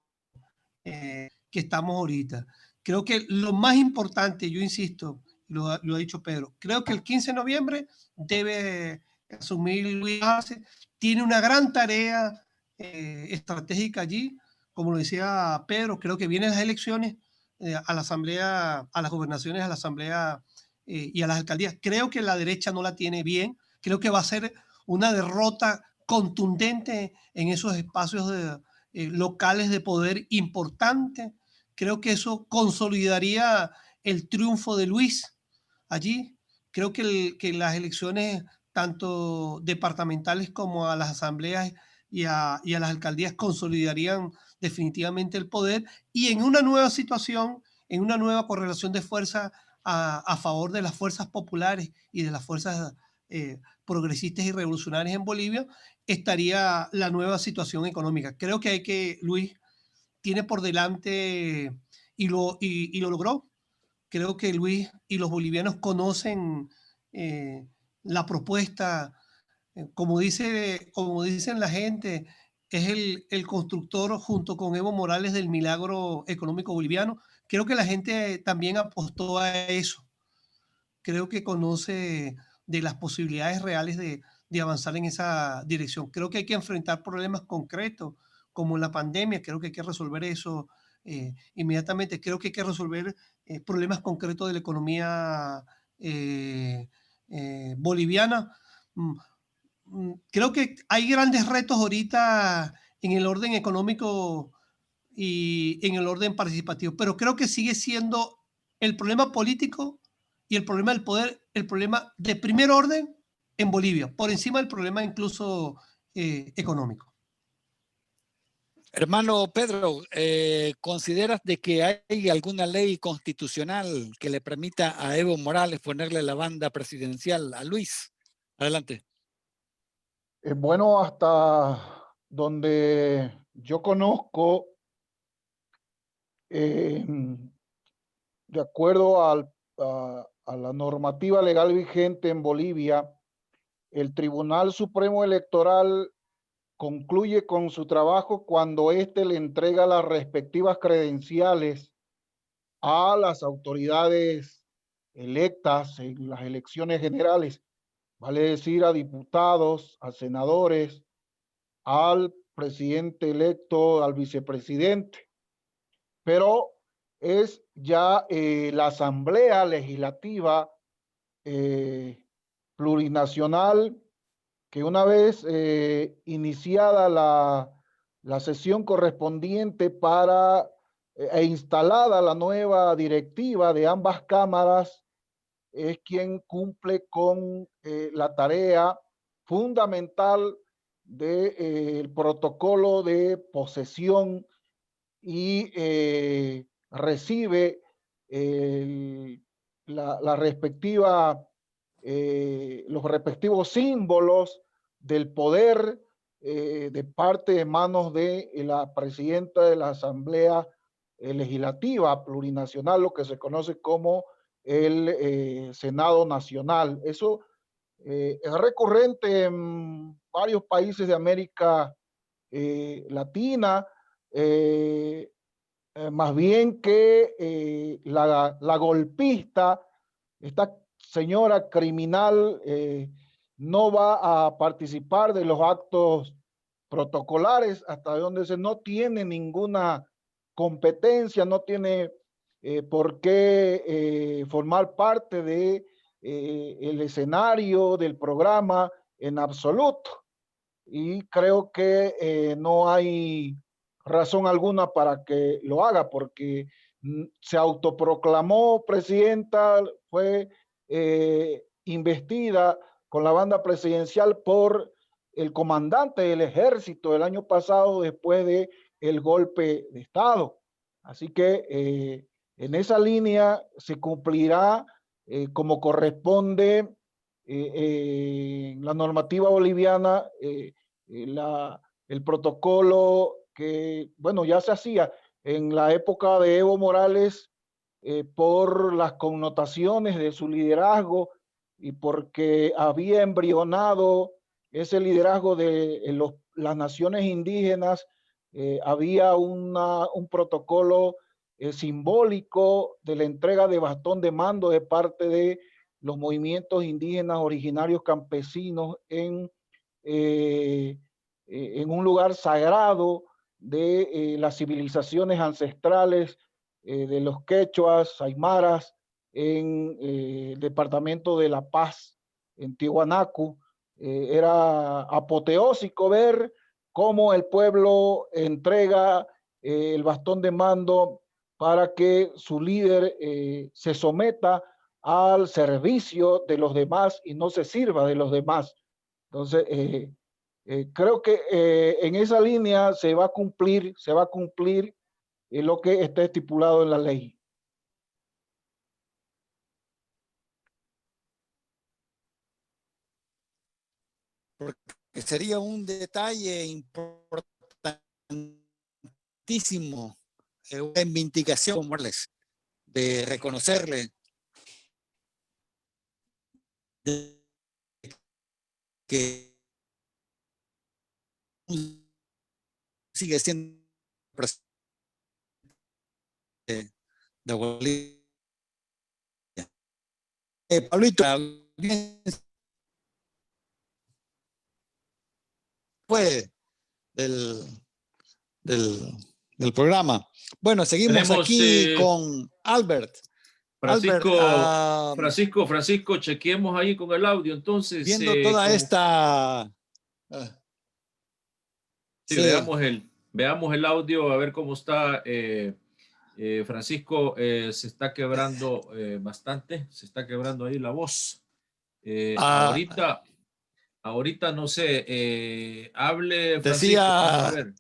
que estamos ahorita. Creo que lo más importante, yo insisto, lo ha dicho Pedro, creo que el 15 de noviembre debe asumir Luis Arce, tiene una gran tarea estratégica allí, como lo decía Pedro, creo que vienen las elecciones a la asamblea, a las gobernaciones, a la asamblea y a las alcaldías. Creo que la derecha no la tiene bien, creo que va a ser una derrota contundente en esos espacios locales de poder importante. Creo que eso consolidaría el triunfo de Luis allí. Creo que las elecciones, tanto departamentales como a las asambleas y a las alcaldías, consolidarían definitivamente el poder y en una nueva situación, en una nueva correlación de fuerza a favor de las fuerzas populares y de las fuerzas progresistas y revolucionarias en Bolivia, estaría la nueva situación económica. Creo que Luis tiene por delante y lo logró. Creo que Luis y los bolivianos conocen la propuesta, como dicen la gente, es el constructor junto con Evo Morales del milagro económico boliviano. Creo que la gente también apostó a eso. Creo que conoce de las posibilidades reales de avanzar en esa dirección. Creo que hay que enfrentar problemas concretos como la pandemia, creo que hay que resolver eso inmediatamente. Creo que hay que resolver problemas concretos de la economía boliviana. Creo que hay grandes retos ahorita en el orden económico y en el orden participativo, pero creo que sigue siendo el problema político y el problema del poder, el problema de primer orden en Bolivia, por encima del problema incluso económico. Hermano Pedro, ¿consideras de que hay alguna ley constitucional que le permita a Evo Morales ponerle la banda presidencial a Luis? Adelante. Bueno, hasta donde yo conozco, de acuerdo a la normativa legal vigente en Bolivia, el Tribunal Supremo Electoral concluye con su trabajo cuando éste le entrega las respectivas credenciales a las autoridades electas en las elecciones generales, vale decir a diputados, a senadores, al presidente electo, al vicepresidente, pero es ya la Asamblea Legislativa Plurinacional que una vez iniciada la sesión correspondiente para e instalada la nueva directiva de ambas cámaras, es quien cumple con la tarea fundamental del protocolo de posesión y recibe la respectiva, los respectivos símbolos del poder de parte de manos de la presidenta de la Asamblea Legislativa Plurinacional, lo que se conoce como el Senado Nacional. Eso es recurrente en varios países de América Latina, más bien que la golpista, esta señora criminal, no va a participar de los actos protocolares hasta donde se no tiene ninguna competencia, no tiene por qué formar parte de el escenario del programa en absoluto. Y creo que no hay razón alguna para que lo haga, porque se autoproclamó presidenta, fue investida con la banda presidencial por el comandante del ejército el año pasado después de el golpe de Estado. Así que en esa línea se cumplirá como corresponde la normativa boliviana, el protocolo que, bueno, ya se hacía en la época de Evo Morales por las connotaciones de su liderazgo y porque había embrionado ese liderazgo de las naciones indígenas. Había un protocolo simbólico de la entrega de bastón de mando de parte de los movimientos indígenas originarios campesinos en un lugar sagrado de las civilizaciones ancestrales de los quechuas, aymaras, en el departamento de La Paz, en Tiwanaku. Era apoteósico ver cómo el pueblo entrega el bastón de mando para que su líder se someta al servicio de los demás y no se sirva de los demás. Entonces, creo que en esa línea se va a cumplir lo que está estipulado en la ley. Porque sería un detalle importantísimo, una reivindicación de reconocerle que sigue siendo presidente de Bolivia. Pablito, fue del, del programa. Bueno, seguimos Tenemos, aquí con Albert. Francisco, chequeemos ahí con el audio. Entonces, viendo toda esta... sí, sí. veamos el audio, a ver cómo está. Francisco, se está quebrando bastante, se está quebrando ahí la voz. Ahorita no sé, hable Francisco, vamos a ver.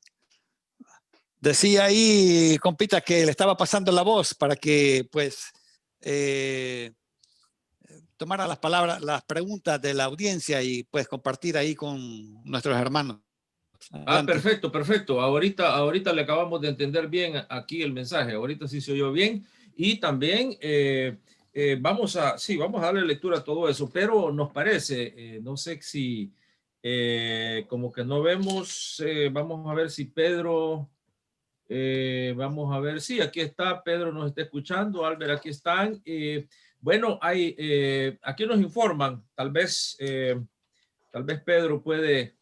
Decía ahí, compita, que le estaba pasando la voz para que, pues, tomara las palabras, las preguntas de la audiencia y, pues, compartir ahí con nuestros hermanos. Adelante. Perfecto. Ahorita le acabamos de entender bien aquí el mensaje. Ahorita sí se oyó bien. Y también vamos a darle lectura a todo eso, pero nos parece, no sé si como que no vemos, vamos a ver si Pedro... vamos a ver, sí, aquí está, Pedro nos está escuchando, Albert, aquí están. Bueno, aquí nos informan, tal vez Pedro puede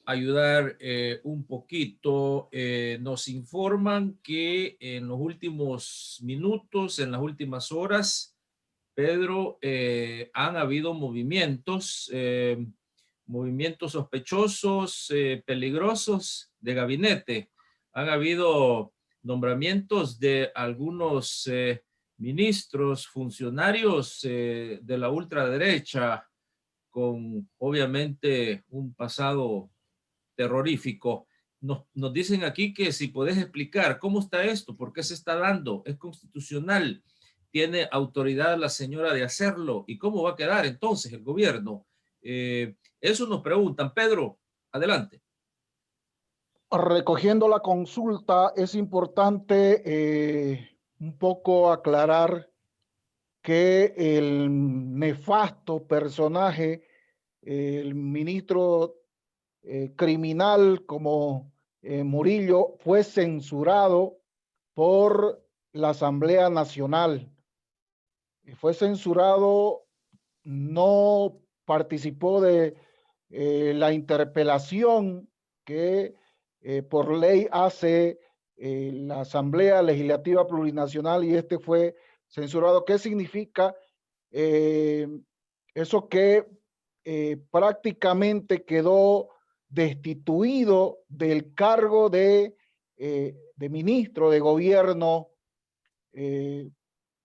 ayudar un poquito. Nos informan que en los últimos minutos, en las últimas horas, Pedro, han habido movimientos movimientos sospechosos, peligrosos de gabinete. Han habido nombramientos de algunos ministros, funcionarios de la ultraderecha, con obviamente un pasado terrorífico. Nos dicen aquí que si podés explicar cómo está esto, por qué se está dando, es constitucional, tiene autoridad la señora de hacerlo y cómo va a quedar entonces el gobierno. Eso nos preguntan. Pedro, adelante. Recogiendo la consulta, es importante un poco aclarar que el nefasto personaje, el ministro criminal como Murillo, fue censurado por la Asamblea Nacional. Fue censurado, no participó de la interpelación que por ley hace la Asamblea Legislativa Plurinacional, y este fue censurado. ¿Qué significa? Eso que prácticamente quedó destituido del cargo de ministro de gobierno.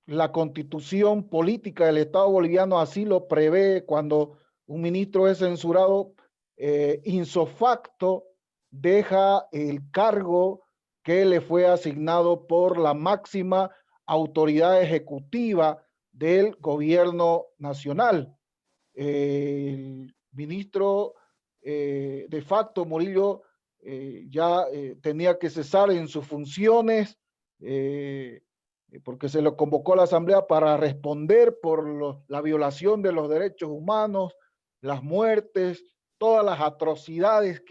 La constitución política del Estado boliviano así lo prevé. Cuando un ministro es censurado, ipso facto deja el cargo que le fue asignado por la máxima autoridad ejecutiva del gobierno nacional. El ministro de facto, Murillo, ya tenía que cesar en sus funciones, porque se lo convocó a la Asamblea para responder por la violación de los derechos humanos, las muertes, todas las atrocidades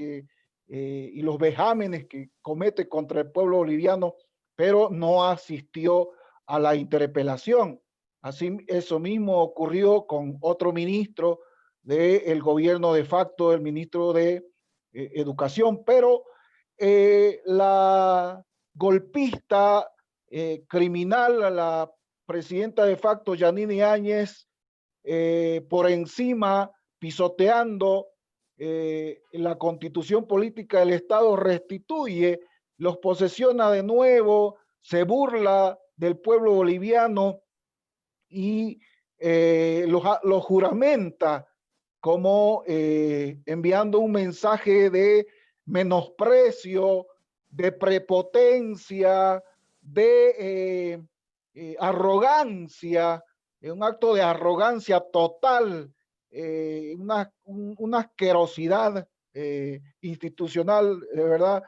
y los vejámenes que comete contra el pueblo boliviano, pero no asistió a la interpelación. Así, eso mismo ocurrió con otro ministro del gobierno de facto, el ministro de Educación, pero la golpista criminal, a la presidenta de facto, Yanine Áñez, por encima, pisoteando la constitución política del Estado, restituye, los posesiona de nuevo, se burla del pueblo boliviano y los juramenta como enviando un mensaje de menosprecio, de prepotencia, de arrogancia, un acto de arrogancia total, una asquerosidad institucional, de verdad,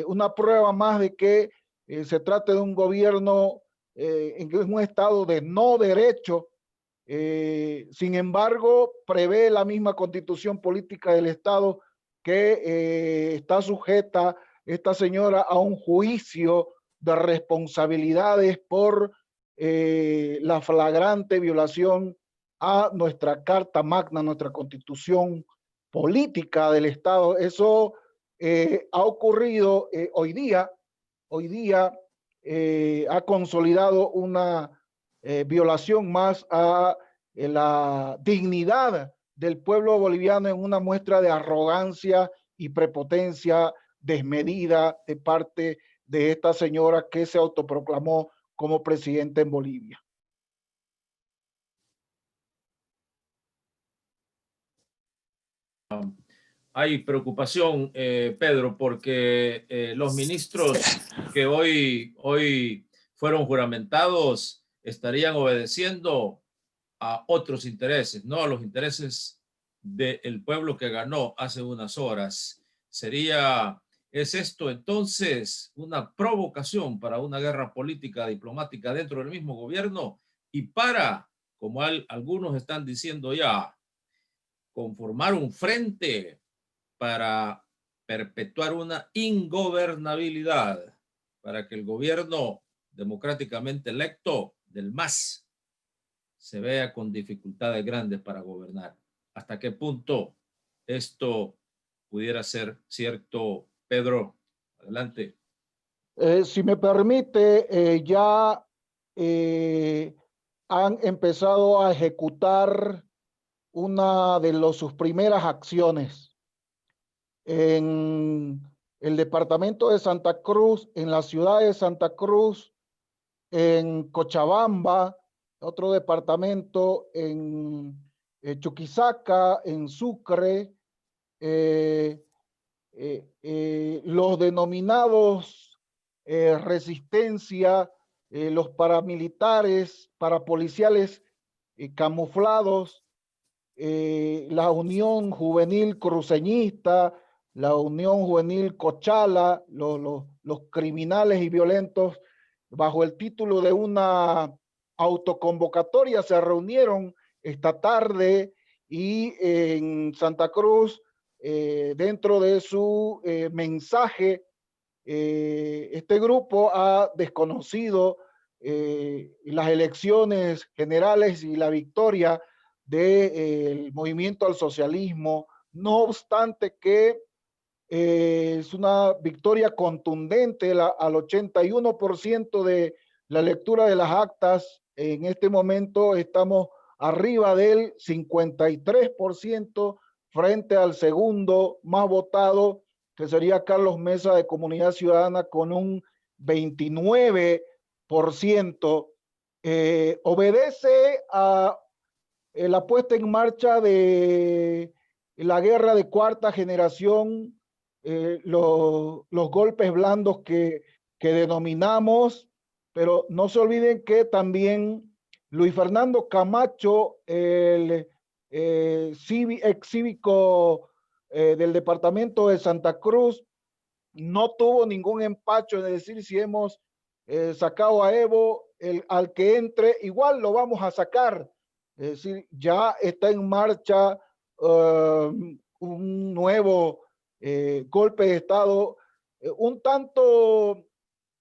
una prueba más de que se trata de un gobierno en un estado de no derecho. Sin embargo, prevé la misma constitución política del Estado que está sujeta esta señora a un juicio de responsabilidades por la flagrante violación a nuestra Carta Magna, nuestra constitución política del Estado. Eso ha ocurrido hoy día. Hoy día ha consolidado una violación más a la dignidad del pueblo boliviano en una muestra de arrogancia y prepotencia desmedida de parte de esta señora que se autoproclamó como presidenta en Bolivia. Hay preocupación, Pedro, porque los ministros que hoy fueron juramentados estarían obedeciendo a otros intereses, no a los intereses del pueblo que ganó hace unas horas. ¿Es esto entonces una provocación para una guerra política diplomática dentro del mismo gobierno y para, como algunos están diciendo ya, conformar un frente para perpetuar una ingobernabilidad, para que el gobierno democráticamente electo del MAS se vea con dificultades grandes para gobernar? ¿Hasta qué punto esto pudiera ser cierto, Pedro? Adelante. Si me permite, ya han empezado a ejecutar una de sus primeras acciones en el departamento de Santa Cruz, en la ciudad de Santa Cruz, en Cochabamba, otro departamento en Chuquisaca, en Sucre, los denominados resistencia, los paramilitares, parapoliciales camuflados, la Unión Juvenil Cruceñista, la Unión Juvenil Cochala, los criminales y violentos, bajo el título de una autoconvocatoria, se reunieron esta tarde y en Santa Cruz, dentro de su mensaje, este grupo ha desconocido las elecciones generales y la victoria del movimiento al socialismo, no obstante que es una victoria contundente al 81% de la lectura de las actas. En este momento estamos arriba del 53% frente al segundo más votado, que sería Carlos Mesa de Comunidad Ciudadana, con un 29%. Obedece a la puesta en marcha de la guerra de cuarta generación, los golpes blandos que denominamos, pero no se olviden que también Luis Fernando Camacho, el ex cívico del departamento de Santa Cruz, no tuvo ningún empacho en decir: si hemos sacado a Evo, al que entre, igual lo vamos a sacar. Es decir, ya está en marcha un nuevo golpe de Estado, un tanto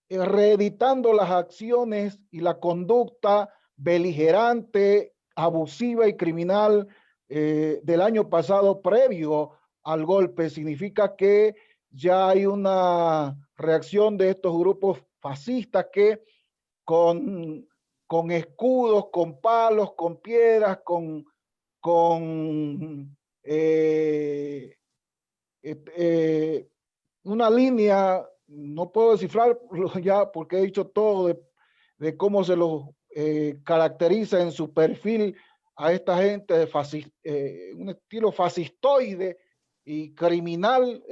reeditando las acciones y la conducta beligerante, abusiva y criminal del año pasado previo al golpe. Significa que ya hay una reacción de estos grupos fascistas que con escudos, con palos, con piedras, con una línea, no puedo descifrarlo ya porque he dicho todo de cómo se los caracteriza en su perfil a esta gente de un estilo fascistoide y criminal.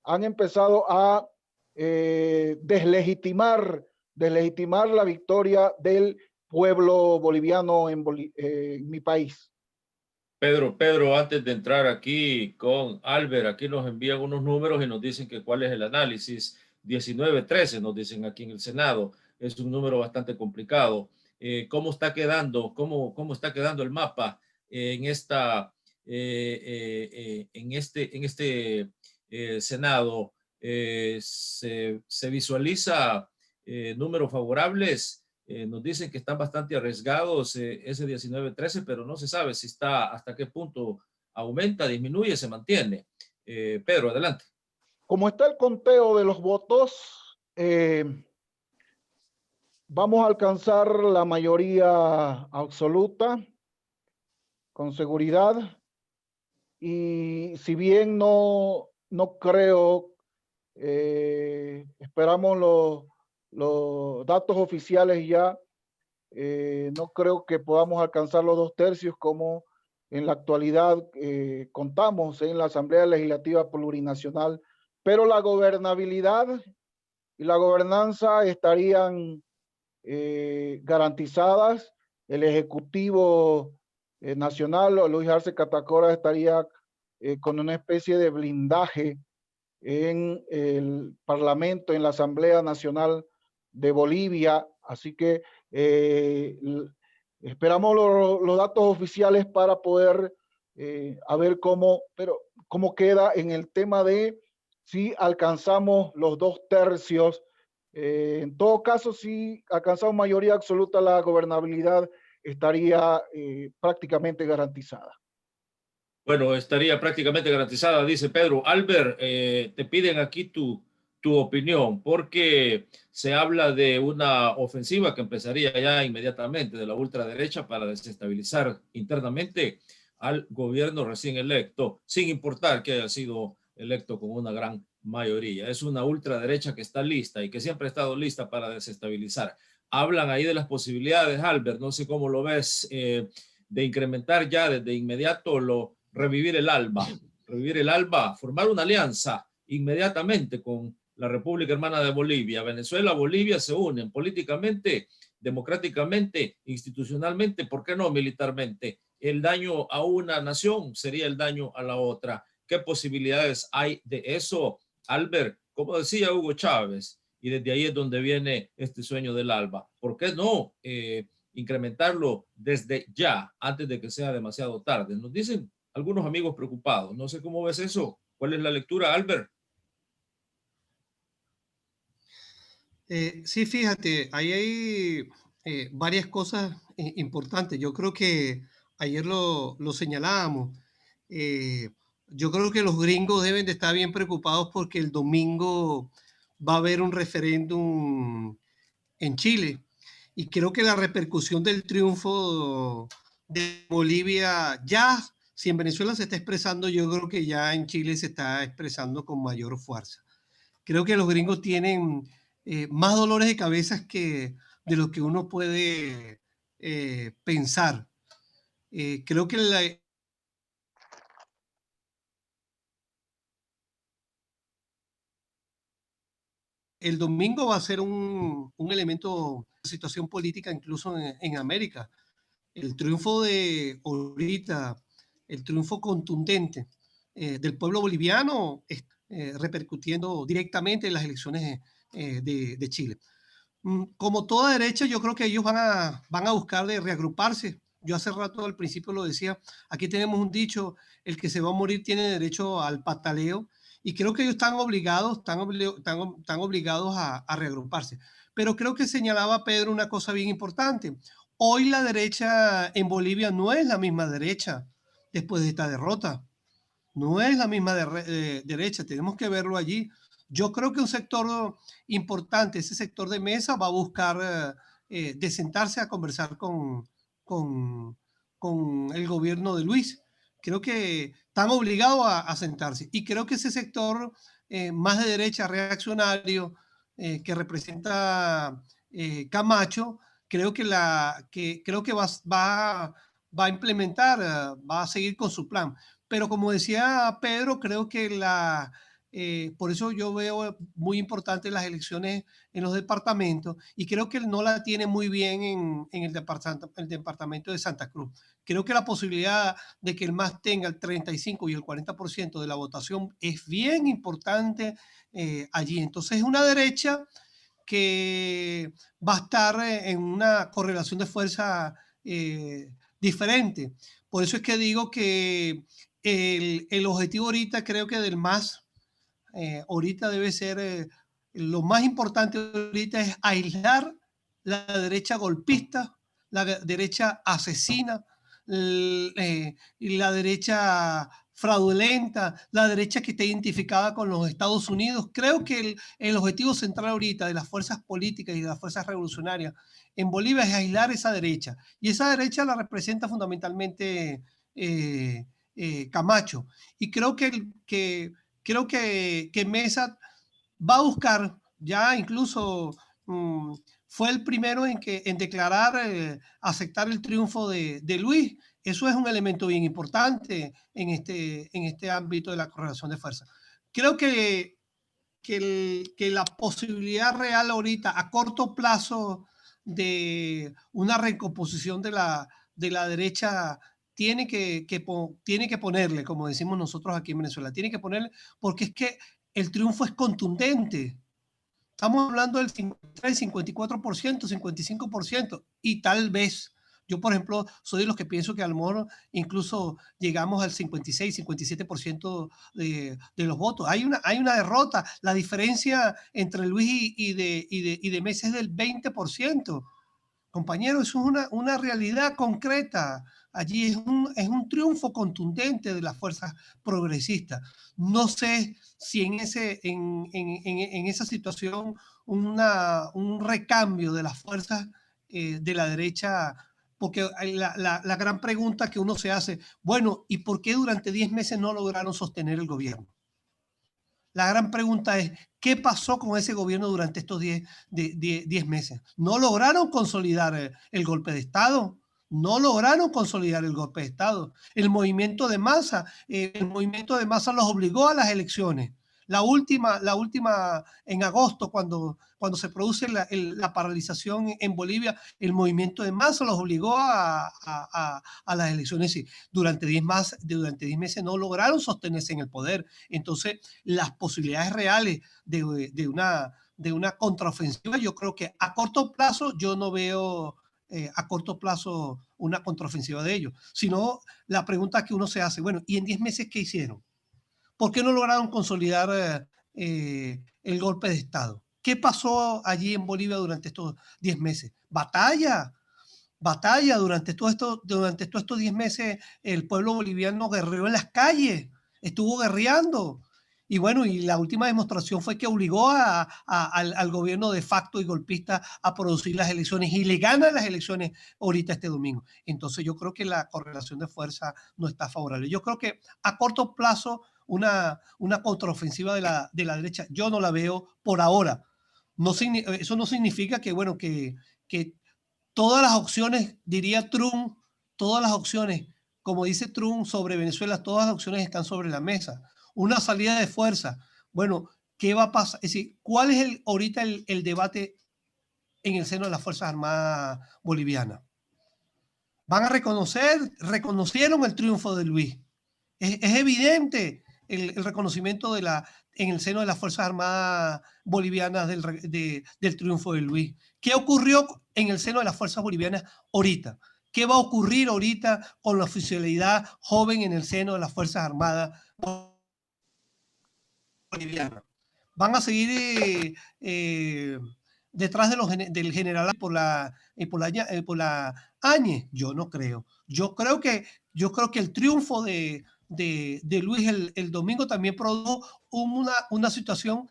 Han empezado a deslegitimar la victoria del pueblo boliviano en mi país. Pedro, antes de entrar aquí con Albert, aquí nos envían unos números y nos dicen que cuál es el análisis. 19-13 nos dicen aquí en el Senado. Es un número bastante complicado. ¿Cómo está quedando? ¿Cómo está quedando el mapa en este Senado? ¿Se visualiza números favorables? Nos dicen que están bastante arriesgados ese 19-13, pero no se sabe si está, hasta qué punto aumenta, disminuye, se mantiene. Pedro, adelante. Como está el conteo de los votos, vamos a alcanzar la mayoría absoluta con seguridad, y si bien no creo, esperamos los datos oficiales ya, no creo que podamos alcanzar los 2/3 como en la actualidad contamos en la Asamblea Legislativa Plurinacional, pero la gobernabilidad y la gobernanza estarían garantizadas. El Ejecutivo Nacional, Luis Arce Catacora, estaría con una especie de blindaje en el Parlamento, en la Asamblea Nacional de Bolivia. Así que esperamos los datos oficiales para poder a ver cómo queda en el tema de si alcanzamos los 2/3. En todo caso, si alcanzamos mayoría absoluta, la gobernabilidad estaría prácticamente garantizada. Bueno, estaría prácticamente garantizada, dice Pedro. Albert, te piden aquí tu opinión, porque se habla de una ofensiva que empezaría ya inmediatamente de la ultraderecha para desestabilizar internamente al gobierno recién electo, sin importar que haya sido electo con una gran mayoría. Es una ultraderecha que está lista y que siempre ha estado lista para desestabilizar. Hablan ahí de las posibilidades, Albert, no sé cómo lo ves, de incrementar ya desde inmediato revivir el ALBA, formar una alianza inmediatamente con la República Hermana de Bolivia. Venezuela, Bolivia se unen políticamente, democráticamente, institucionalmente, ¿por qué no militarmente? El daño a una nación sería el daño a la otra. ¿Qué posibilidades hay de eso, Albert? Como decía Hugo Chávez, y desde ahí es donde viene este sueño del ALBA. ¿Por qué no incrementarlo desde ya, antes de que sea demasiado tarde? Nos dicen algunos amigos preocupados. No sé cómo ves eso. ¿Cuál es la lectura, Albert? Sí, fíjate, ahí hay varias cosas importantes. Yo creo que ayer lo señalábamos. Eh, yo creo que los gringos deben de estar bien preocupados porque el domingo va a haber un referéndum en Chile. Y creo que la repercusión del triunfo de Bolivia, ya si en Venezuela se está expresando, yo creo que ya en Chile se está expresando con mayor fuerza. Creo que los gringos tienen más dolores de cabeza que de lo que uno puede pensar. Creo que el domingo va a ser un elemento de situación política incluso en América. El triunfo de ahorita, el triunfo contundente del pueblo boliviano repercutiendo directamente en las elecciones de Chile. Como toda derecha, yo creo que ellos van a buscar de reagruparse. Yo hace rato al principio lo decía, aquí tenemos un dicho, el que se va a morir tiene derecho al pataleo, y creo que ellos están obligados a reagruparse. Pero creo que señalaba Pedro una cosa bien importante. Hoy la derecha en Bolivia no es la misma derecha después de esta derrota. No es la misma derecha, tenemos que verlo allí. Yo creo que un sector importante, ese sector de mesa, va a buscar de sentarse a conversar con, con el gobierno de Luis. Creo que están obligados a sentarse. Y creo que ese sector más de derecha reaccionario que representa Camacho, creo que va a implementar, va a seguir con su plan. Pero como decía Pedro, creo que por eso yo veo muy importante las elecciones en los departamentos, y creo que no la tiene muy bien en el departamento de Santa Cruz. Creo que la posibilidad de que el MAS tenga el 35 y el 40% de la votación es bien importante allí. Entonces es una derecha que va a estar en una correlación de fuerza diferente. Por eso es que digo que el objetivo ahorita, creo que del MAS, ahorita debe ser, lo más importante ahorita es aislar la derecha golpista, la derecha asesina, y la derecha fraudulenta, la derecha que está identificada con los Estados Unidos. Creo que el objetivo central ahorita de las fuerzas políticas y de las fuerzas revolucionarias en Bolivia es aislar esa derecha. Y esa derecha la representa fundamentalmente Camacho. Y creo que Mesa va a buscar, ya incluso fue el primero en declarar, aceptar el triunfo de Luis. Eso es un elemento bien importante en este ámbito de la correlación de fuerza. Creo que la posibilidad real ahorita, a corto plazo, de una recomposición de la derecha tiene que ponerle, como decimos nosotros aquí en Venezuela, tiene que ponerle, porque es que el triunfo es contundente. Estamos hablando del 53, 54%, 55%, y tal vez, yo por ejemplo, soy de los que pienso que a lo mejor incluso llegamos al 56, 57% de los votos. Hay una derrota. La diferencia entre Luis y de Mesa es del 20%. Compañero, eso es una realidad concreta. Allí es un triunfo contundente de las fuerzas progresistas. No sé si en esa situación un recambio de las fuerzas de la derecha porque la gran pregunta que uno se hace, bueno, ¿y por qué durante 10 meses no lograron sostener el gobierno? La gran pregunta es, ¿qué pasó con ese gobierno durante estos 10 meses? ¿No lograron consolidar el golpe de Estado? No lograron consolidar el golpe de Estado. El movimiento de masa los obligó a las elecciones. La última en agosto, cuando se produce la paralización en Bolivia, el movimiento de masa los obligó a las elecciones. Sí, durante 10 meses no lograron sostenerse en el poder. Entonces, las posibilidades reales de una contraofensiva, yo creo que a corto plazo yo no veo a corto plazo una contraofensiva de ellos, sino la pregunta que uno se hace, bueno, ¿y en 10 meses qué hicieron? ¿Por qué no lograron consolidar el golpe de Estado? ¿Qué pasó allí en Bolivia durante estos 10 meses? Batalla durante todos estos 10 meses. El pueblo boliviano guerreó en las calles, estuvo guerreando. Y bueno, y la última demostración fue que obligó al gobierno de facto y golpista a producir las elecciones, y le ganan las elecciones ahorita este domingo. Entonces yo creo que la correlación de fuerza no está favorable. Yo creo que a corto plazo una contraofensiva de la derecha yo no la veo por ahora. Eso no significa que, bueno, que todas las opciones, diría Trump, todas las opciones, como dice Trump sobre Venezuela, todas las opciones están sobre la mesa. Una salida de fuerza. Bueno, ¿qué va a pasar? Es decir, ¿cuál es ahorita el debate en el seno de las Fuerzas Armadas bolivianas? Reconocieron el triunfo de Luis. Es evidente el reconocimiento en el seno de las Fuerzas Armadas bolivianas del triunfo de Luis. ¿Qué ocurrió en el seno de las Fuerzas Bolivianas ahorita? ¿Qué va a ocurrir ahorita con la oficialidad joven en el seno de las Fuerzas Armadas bolivianas? ¿Van a seguir detrás del general por la Áñez? Yo no creo. Yo creo que el triunfo de Luis el domingo también produjo una situación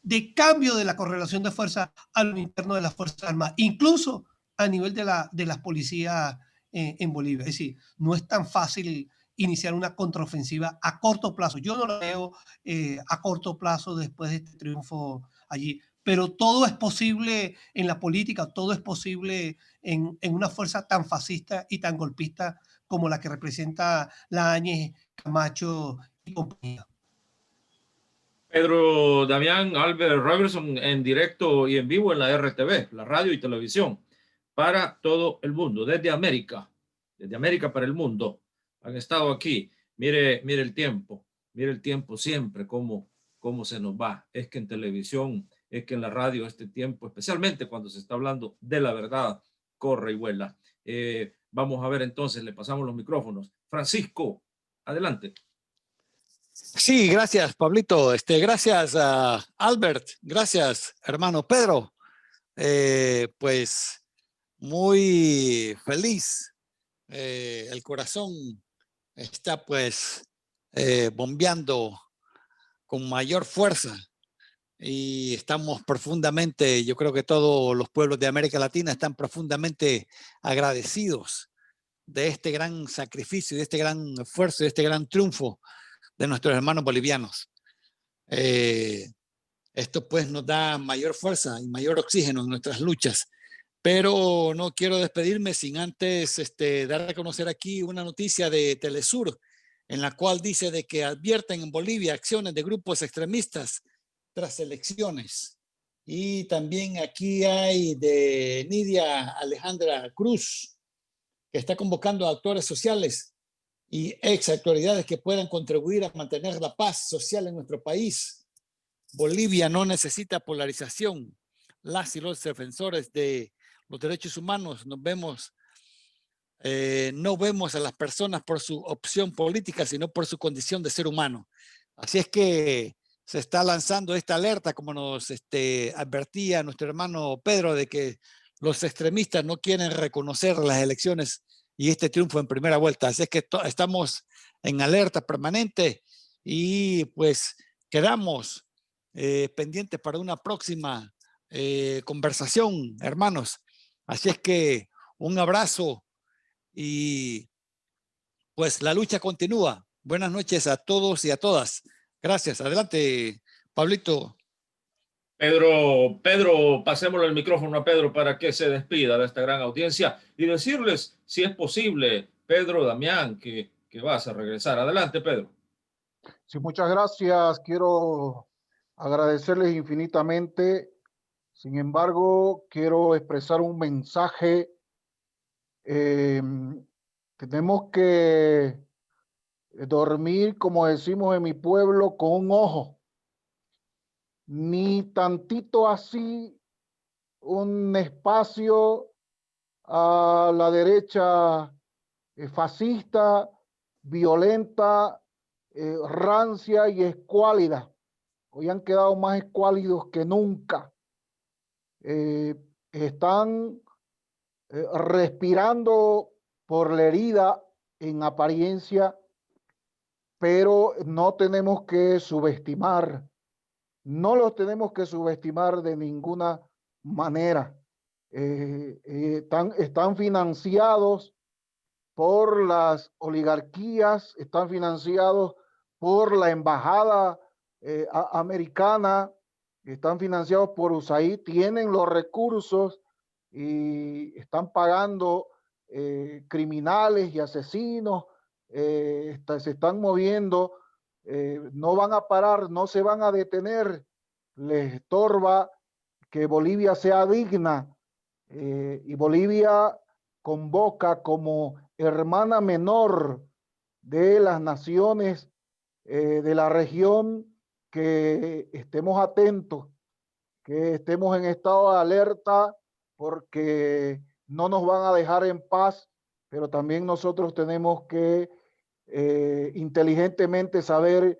de cambio de la correlación de fuerza a lo interno de las Fuerzas Armadas, incluso a nivel de las policías en Bolivia. Es decir, no es tan fácil iniciar una contraofensiva a corto plazo. Yo no lo veo a corto plazo después de este triunfo allí. Pero todo es posible en la política, todo es posible en una fuerza tan fascista y tan golpista como la que representa la Áñez, Camacho y compañía. Pedro Damián Albert Robertson, en directo y en vivo en la RTV, la radio y televisión, para todo el mundo, desde América para el mundo. Han estado aquí. Mire el tiempo siempre, cómo se nos va. Es que en televisión, es que en la radio este tiempo, especialmente cuando se está hablando de la verdad, corre y vuela. Vamos a ver entonces, le pasamos los micrófonos. Francisco, adelante. Sí, gracias, Pablito. Gracias a Albert. Gracias, hermano Pedro. Pues muy feliz. El corazón está pues bombeando con mayor fuerza y estamos profundamente, yo creo que todos los pueblos de América Latina están profundamente agradecidos de este gran sacrificio, de este gran esfuerzo, de este gran triunfo de nuestros hermanos bolivianos. Esto pues nos da mayor fuerza y mayor oxígeno en nuestras luchas, pero no quiero despedirme sin antes dar a conocer aquí una noticia de Telesur, en la cual dice de que advierten en Bolivia acciones de grupos extremistas tras elecciones. Y también aquí hay de Nidia Alejandra Cruz, que está convocando a actores sociales y ex autoridades que puedan contribuir a mantener la paz social en nuestro país. Bolivia no necesita polarización. Las y los defensores de los derechos humanos no vemos a las personas por su opción política, sino por su condición de ser humano. Así es que se está lanzando esta alerta, como nos advertía nuestro hermano Pedro, de que los extremistas no quieren reconocer las elecciones y este triunfo en primera vuelta. Así es que estamos en alerta permanente y pues quedamos pendientes para una próxima conversación, hermanos. Así es que un abrazo y pues la lucha continúa. Buenas noches a todos y a todas. Gracias. Adelante, Pablito. Pedro, pasémosle el micrófono a Pedro para que se despida de esta gran audiencia y decirles, si es posible, Pedro, Damián, que vas a regresar. Adelante, Pedro. Sí, muchas gracias. Quiero agradecerles infinitamente. Sin embargo, quiero expresar un mensaje. Tenemos que dormir, como decimos en mi pueblo, con un ojo. Ni tantito así un espacio a la derecha fascista, violenta, rancia y escuálida. Hoy han quedado más escuálidos que nunca. Están respirando por la herida en apariencia, pero no tenemos que subestimar, no los tenemos que subestimar de ninguna manera. Están financiados por las oligarquías, están financiados por la embajada americana, están financiados por USAID, tienen los recursos y están pagando criminales y asesinos, se están moviendo, no van a parar, no se van a detener, les estorba que Bolivia sea digna, y Bolivia convoca como hermana menor de las naciones de la región que estemos atentos, que estemos en estado de alerta, porque no nos van a dejar en paz, pero también nosotros tenemos que inteligentemente saber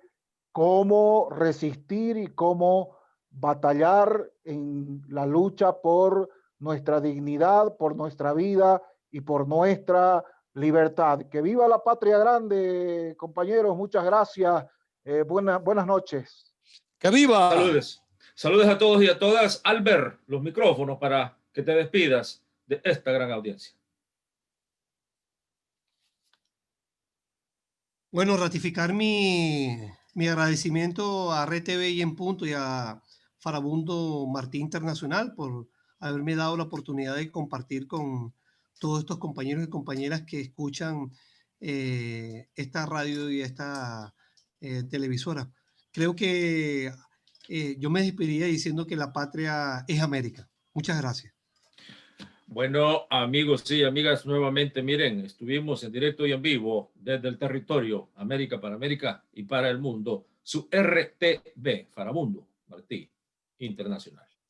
cómo resistir y cómo batallar en la lucha por nuestra dignidad, por nuestra vida y por nuestra libertad. Que viva la patria grande, compañeros. Muchas gracias. Buenas noches. ¡Que viva! Saludos. Saludos a todos y a todas. Albert, los micrófonos para que te despidas de esta gran audiencia. Bueno, ratificar mi agradecimiento a RTV y En Punto y a Farabundo Martí Internacional por haberme dado la oportunidad de compartir con todos estos compañeros y compañeras que escuchan esta radio y esta televisora. Creo que yo me despediría diciendo que la patria es América. Muchas gracias. Bueno, amigos y amigas, nuevamente, miren, estuvimos en directo y en vivo desde el territorio América para América y para el mundo, su RTV, Farabundo Martí Internacional.